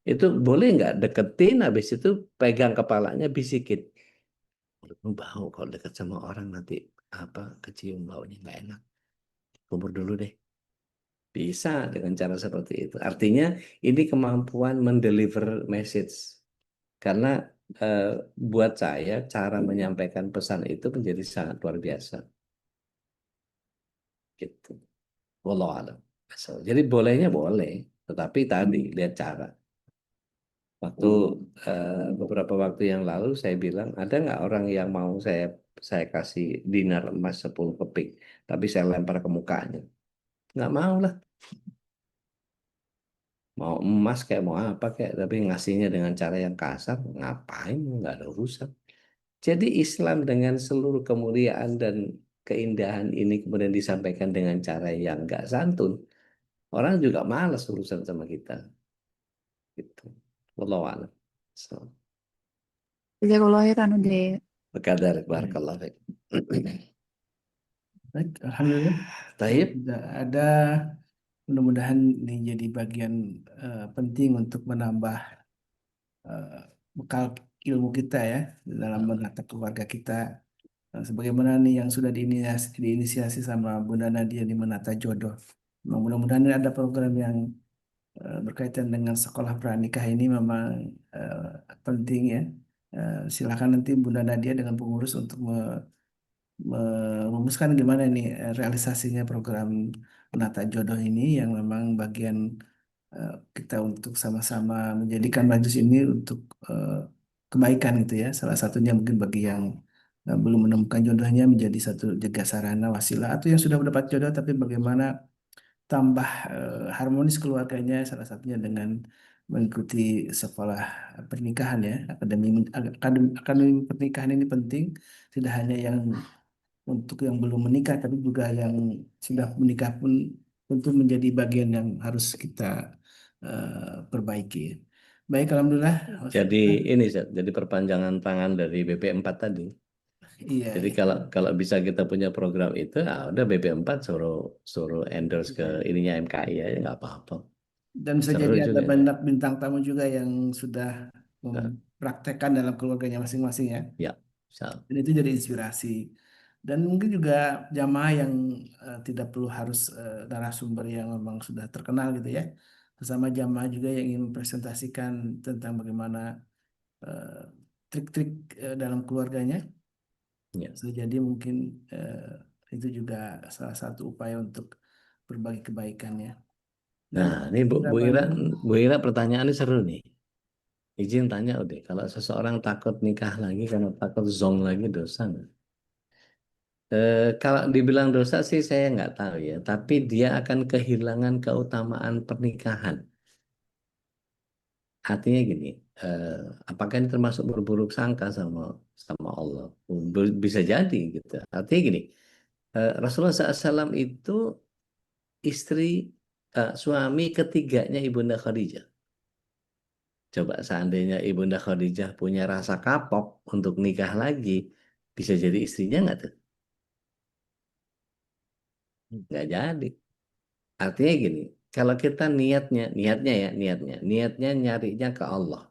Speaker 4: Itu boleh nggak deketin, habis itu pegang kepalanya, bisikin. Mulutmu bau kalau dekat sama orang nanti apa kecium baunya nggak enak. Kubur dulu deh. Bisa dengan cara seperti itu. Artinya ini kemampuan mendeliver message. Karena eh, buat saya cara menyampaikan pesan itu menjadi sangat luar biasa. Gitu. Wallahu alam. So, jadi bolehnya boleh, tetapi tadi lihat cara. Waktu beberapa waktu yang lalu saya bilang, ada nggak orang yang mau saya kasih dinar emas 10 keping, tapi saya lempar ke mukanya? Nggak mau lah. Mau emas kayak mau apa kayak, tapi ngasihnya dengan cara yang kasar, ngapain? Nggak ada urusan. Jadi Islam dengan seluruh kemuliaan dan keindahan ini kemudian disampaikan dengan cara yang nggak santun, orang juga malas urusan sama kita. Gitu. Wallahu a'lam. So,
Speaker 2: Jazakallah khairan udah.
Speaker 4: berkadar, barakallahu fiik.
Speaker 1: Baik, alhamdulillah.
Speaker 4: Taib.
Speaker 1: Tidak ada, mudah-mudahan ini jadi bagian penting untuk menambah eh, bekal ilmu kita ya dalam menata keluarga kita. Sebagaimana nih yang sudah diinisiasi sama Bunda Nadia di menata jodoh. Nah, mudah-mudahan ini ada program yang berkaitan dengan sekolah pranikah ini memang penting ya. Silakan nanti Bunda Nadia dengan pengurus untuk merumuskan gimana nih realisasinya program menata jodoh ini yang memang bagian kita untuk sama-sama menjadikan majlis ini untuk eh, kebaikan gitu ya. Salah satunya mungkin bagi yang belum menemukan jodohnya menjadi satu jaga sarana wasilah atau yang sudah mendapat jodoh tapi bagaimana tambah harmonis keluarganya salah satunya dengan mengikuti sekolah pernikahan ya. Akademi pernikahan ini penting tidak hanya yang untuk yang belum menikah, tapi juga yang sudah menikah pun tentu menjadi bagian yang harus kita perbaiki. Baik, alhamdulillah.
Speaker 4: Jadi ini Zat, jadi perpanjangan tangan dari BP4 tadi.
Speaker 1: Iya,
Speaker 4: Jadi
Speaker 1: iya.
Speaker 4: kalau kalau bisa kita punya program itu, udah BP4 suruh suruh endorse ke ininya MKI ya, nggak apa-apa.
Speaker 1: Dan bisa
Speaker 4: Seru
Speaker 1: jadi ada
Speaker 4: juga itu.
Speaker 1: banyak bintang tamu juga yang sudah
Speaker 4: Nah,
Speaker 1: mempraktekkan dalam keluarganya masing-masing ya.
Speaker 4: ya, so,
Speaker 1: Dan itu jadi inspirasi. Dan mungkin juga jamaah yang tidak perlu harus narasumber yang memang sudah terkenal gitu ya. Bersama jamaah juga yang ingin mempresentasikan tentang bagaimana eh, trik-trik dalam keluarganya.
Speaker 4: ya.
Speaker 1: Bisa jadi mungkin Itu juga salah satu upaya untuk berbagi kebaikan ya. Dan
Speaker 4: Nah, ini Bu
Speaker 1: beberapa
Speaker 4: Ira,
Speaker 1: dulu,
Speaker 4: Bu Ira pertanyaannya seru nih. Izin tanya udah, kalau seseorang takut nikah lagi karena takut zong lagi dosa nggak? Kalau dibilang dosa sih saya nggak tahu ya, tapi dia akan kehilangan keutamaan pernikahan. Artinya gini, eh, apakah ini termasuk berburuk sangka sama sama Allah? Bisa jadi gitu. Artinya gini, Rasulullah SAW itu istri, suami ketiganya Ibunda Khadijah. Coba seandainya Ibunda Khadijah punya rasa kapok untuk nikah lagi, bisa jadi istrinya nggak tuh? Nggak jadi. Artinya gini, kalau kita niatnya nyarinya ke Allah.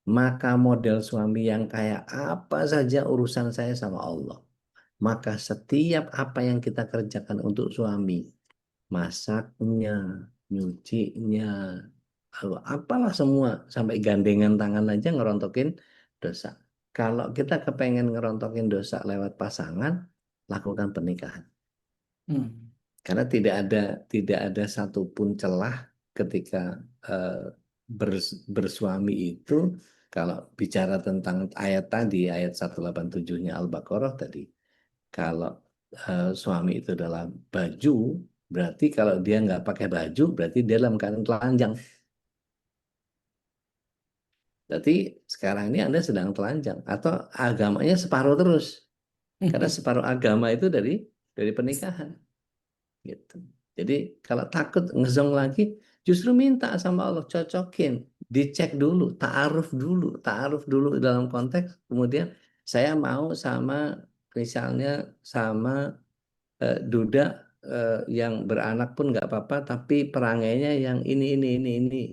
Speaker 4: Maka model suami yang kayak apa saja urusan saya sama Allah. Maka setiap apa yang kita kerjakan untuk suami, masaknya, nyucinya, apalah semua, sampai gandengan tangan aja ngerontokin dosa. Kalau kita kepengen ngerontokin dosa lewat pasangan, lakukan pernikahan.
Speaker 1: hmm,
Speaker 4: Karena tidak ada satupun celah ketika eh, bersuami itu, kalau bicara tentang ayat tadi, ayat 187-nya Al-Baqarah tadi, kalau suami itu adalah baju, berarti kalau dia nggak pakai baju, berarti dia dalam keadaan telanjang. Berarti sekarang ini Anda sedang telanjang, atau agamanya separuh terus. Karena separuh agama itu dari pernikahan. Gitu. Jadi kalau takut ngezong lagi, justru minta sama Allah, cocokin, dicek dulu, ta'aruf dulu dalam konteks, kemudian saya mau sama, misalnya sama duda yang beranak pun nggak apa-apa, tapi perangainya yang ini,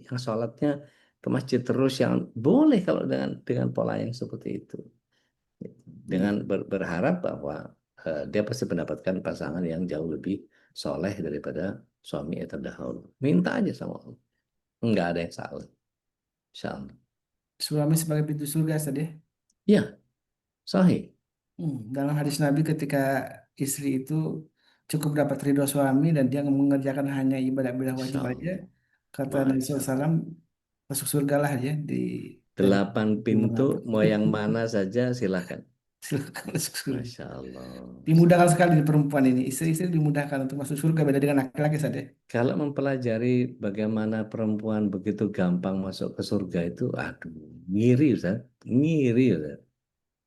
Speaker 4: yang sholatnya ke masjid terus, yang boleh kalau dengan pola yang seperti itu. Dengan
Speaker 1: iya.
Speaker 4: berharap bahwa dia pasti mendapatkan pasangan yang jauh lebih soleh daripada suami yang terdahulu. Minta aja sama Allah. Nggak ada yang salah. Insya Allah.
Speaker 1: Suami sebagai pintu surga tadi.
Speaker 4: Ya, sahih.
Speaker 1: Dalam hadis Nabi ketika istri itu cukup dapat ridho suami dan dia mengerjakan hanya ibadah-ibadah
Speaker 4: Insya
Speaker 1: wajib aja,
Speaker 4: Allah.
Speaker 1: kata Nabi
Speaker 4: Masya Allah.
Speaker 1: SAW, masuk surga lah ya dari
Speaker 4: 8 pintu,
Speaker 1: dimanapun.
Speaker 4: mau yang mana saja silakan.
Speaker 1: Silakan masuk surga.
Speaker 4: Masya Allah.
Speaker 1: Dimudahkan sekali di perempuan ini. Istri-istri dimudahkan untuk masuk surga beda dengan laki-laki saja.
Speaker 4: Kalau mempelajari bagaimana perempuan begitu gampang masuk ke surga itu, aduh, ngiri Ustaz. Ngiri Ustaz.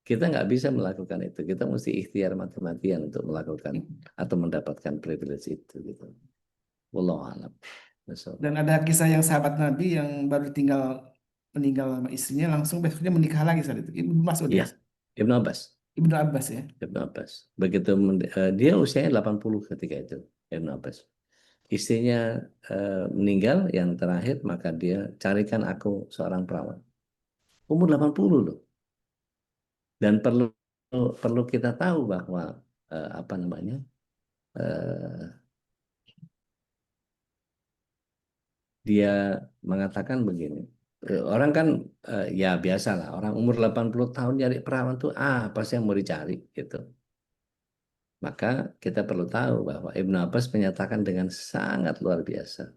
Speaker 4: Kita nggak bisa melakukan itu. Kita mesti ikhtiar mati-matian untuk melakukan atau mendapatkan privilege itu gitu. Wallahu a'lam.
Speaker 1: Dan
Speaker 4: Masyaallah.
Speaker 1: ada kisah yang sahabat Nabi yang baru meninggal sama istrinya langsung besoknya menikah lagi saat itu. Ibnu Mas'ud ya.
Speaker 4: Iya, Ibnu Abbas.
Speaker 1: Ibnu Abbas ya.
Speaker 4: Ibnu Abbas. Begitu dia usianya 80 ketika itu, Ibnu Abbas. Istrinya meninggal yang terakhir, maka dia carikan aku seorang perawan. Umur 80 loh. Dan perlu perlu kita tahu bahwa apa namanya? eh, Dia mengatakan begini. Orang kan ya biasalah, orang umur 80 tahun nyari perawan tuh apa sih yang mau dicari gitu. Maka kita perlu tahu bahwa Ibnu Abbas menyatakan dengan sangat luar biasa.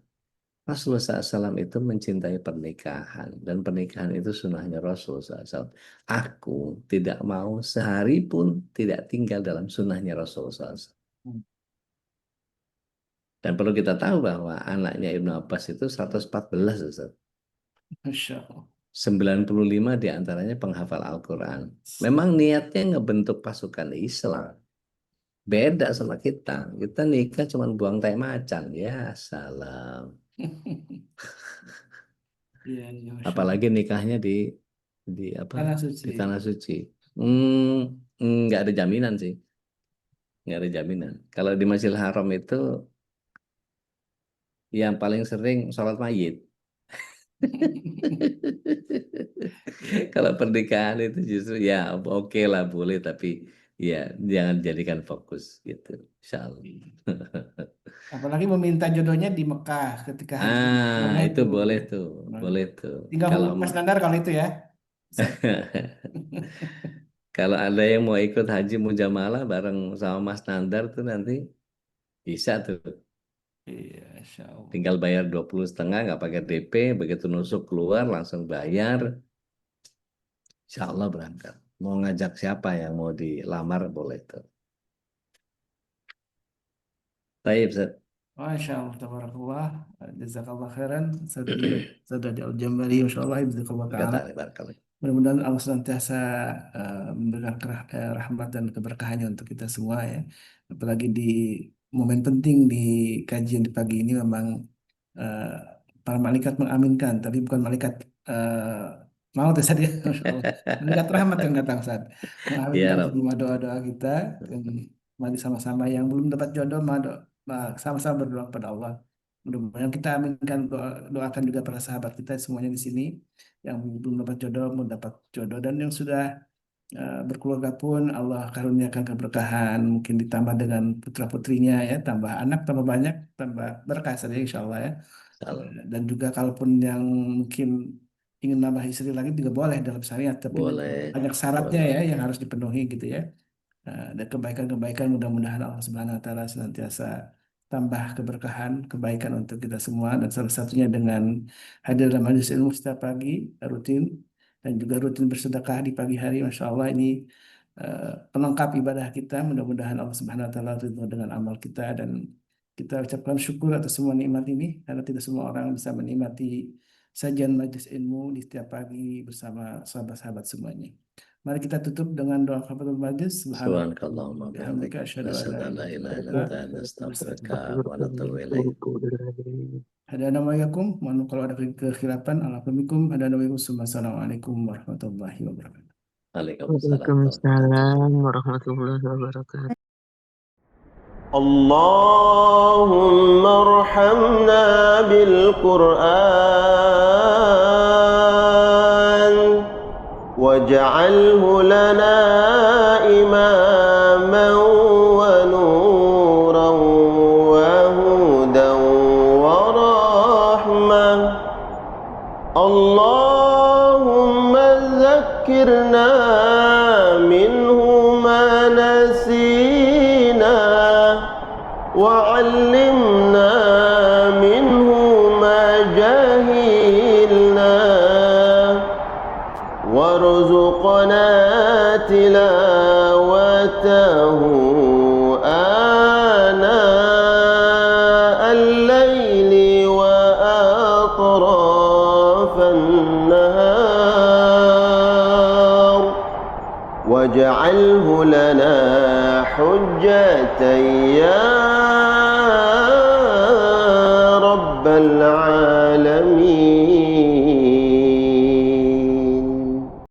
Speaker 4: Rasulullah SAW itu mencintai pernikahan, dan pernikahan itu sunnahnya Rasulullah SAW. Aku tidak mau sehari pun tidak tinggal dalam sunnahnya Rasulullah SAW. Dan perlu kita tahu bahwa anaknya Ibnu Abbas itu 114, Ustaz.
Speaker 1: Masya Allah.
Speaker 4: 95 diantaranya penghafal Al-Quran. Memang niatnya ngebentuk pasukan Islam. Beda sama kita. Kita nikah cuma buang tai macan. Ya salam.
Speaker 1: Iya, iya, Masya Allah.
Speaker 4: Apalagi nikahnya di apa?
Speaker 1: Tanah
Speaker 4: Di
Speaker 1: suci.
Speaker 4: tanah suci. Hmm, nggak ada jaminan sih. Nggak ada jaminan. Kalau di Masjidil Haram itu yang paling sering sholat mayit. Kalau pernikahan itu justru ya oke lah, boleh, tapi ya jangan jadikan fokus gitu. Insya Allah.
Speaker 1: Apalagi meminta jodohnya di Mekah ketika haji. Nah
Speaker 4: Itu
Speaker 1: itu.
Speaker 4: boleh tuh,
Speaker 1: Nah,
Speaker 4: boleh tuh.
Speaker 1: tinggal
Speaker 4: Kalau
Speaker 1: hubungi Mas Nandar kalau itu ya. Ustaz.
Speaker 4: Kalau ada yang mau ikut haji mujamalah bareng sama Mas Nandar tuh nanti bisa tuh.
Speaker 1: Iya, insya Allah.
Speaker 4: Tinggal bayar 20,5 nggak pakai DP, begitu nusuk keluar langsung bayar. Insya Allah berangkat. Mau ngajak siapa yang mau dilamar boleh tuh. Baik, Ustaz.
Speaker 1: Masya Allah, tabarakallah, jazakallah khairan, Saudari Al-Jambari, Masya Allah, jazakallah ta'ala.
Speaker 4: Barakallah.
Speaker 1: Mudah-mudahan Allah senantiasa memberikan rahmat dan keberkahannya untuk kita semua ya. Apalagi di momen penting di kajian di pagi ini memang eh, para malaikat mengaminkan, tapi bukan malaikat maut ya Ustaz ya, Masya Allah. Malaikat rahmat yang datang saat
Speaker 4: Ya
Speaker 1: mengaminkan
Speaker 4: Rob.
Speaker 1: semua doa-doa kita. Dan mari sama-sama yang belum dapat jodoh, sama-sama berdoa kepada Allah. Mudah-mudahan kita aminkan, doakan juga para sahabat kita semuanya di sini yang belum dapat jodoh mendapat jodoh, dan yang sudah berkeluarga pun Allah karuniakan keberkahan, mungkin ditambah dengan putra putrinya ya, tambah anak tambah banyak, tambah berkah saja insya Allah ya.
Speaker 4: Salam.
Speaker 1: Dan juga kalaupun yang mungkin ingin nambah istri lagi juga boleh dalam syariat, tapi
Speaker 4: Boleh.
Speaker 1: banyak syaratnya
Speaker 4: Boleh.
Speaker 1: ya yang harus dipenuhi gitu ya. Dan kebaikan-kebaikan mudah-mudahan Allah Subhanahu wa taala senantiasa tambah keberkahan, kebaikan untuk kita semua, dan salah satunya dengan hadir dalam majelis ilmu setiap pagi rutin, dan juga rutin bersedekah di pagi hari. Masya Allah, ini pelengkap ibadah kita. Mudah-mudahan Allah Subhanahu wa taala ridho dengan amal kita, dan kita ucapkan syukur atas semua nikmat ini, karena tidak semua orang bisa menikmati sajian majelis ilmu di setiap pagi bersama sahabat-sahabat semuanya. Mari kita tutup dengan doa kafaratul majlis.
Speaker 4: Subhanakallahumma
Speaker 1: Bihamdika
Speaker 4: bihamdika
Speaker 1: asyhadu an
Speaker 4: nasyhadu
Speaker 1: la
Speaker 4: an la
Speaker 1: ilaha
Speaker 4: ilaha
Speaker 1: illa
Speaker 4: illa anta nastaghfiruka wa natubu ilaik.
Speaker 1: Assalamualaikum. Mohon kalau ada kekhilafan, Assalamualaikum warahmatullahi wabarakatuh.
Speaker 5: Waalaikumsalam warahmatullahi wabarakatuh.
Speaker 6: اللهم ارحمنا بالقرآن واجعله لنا إماما ونورا وهدى ورحمة. اللهم ذكرنا منه ما نسينا وعلمنا منه ما جهلنا وارزقنا تلاوته آناء الليل وأطراف النهار واجعله لنا حجة يا رب العالمين.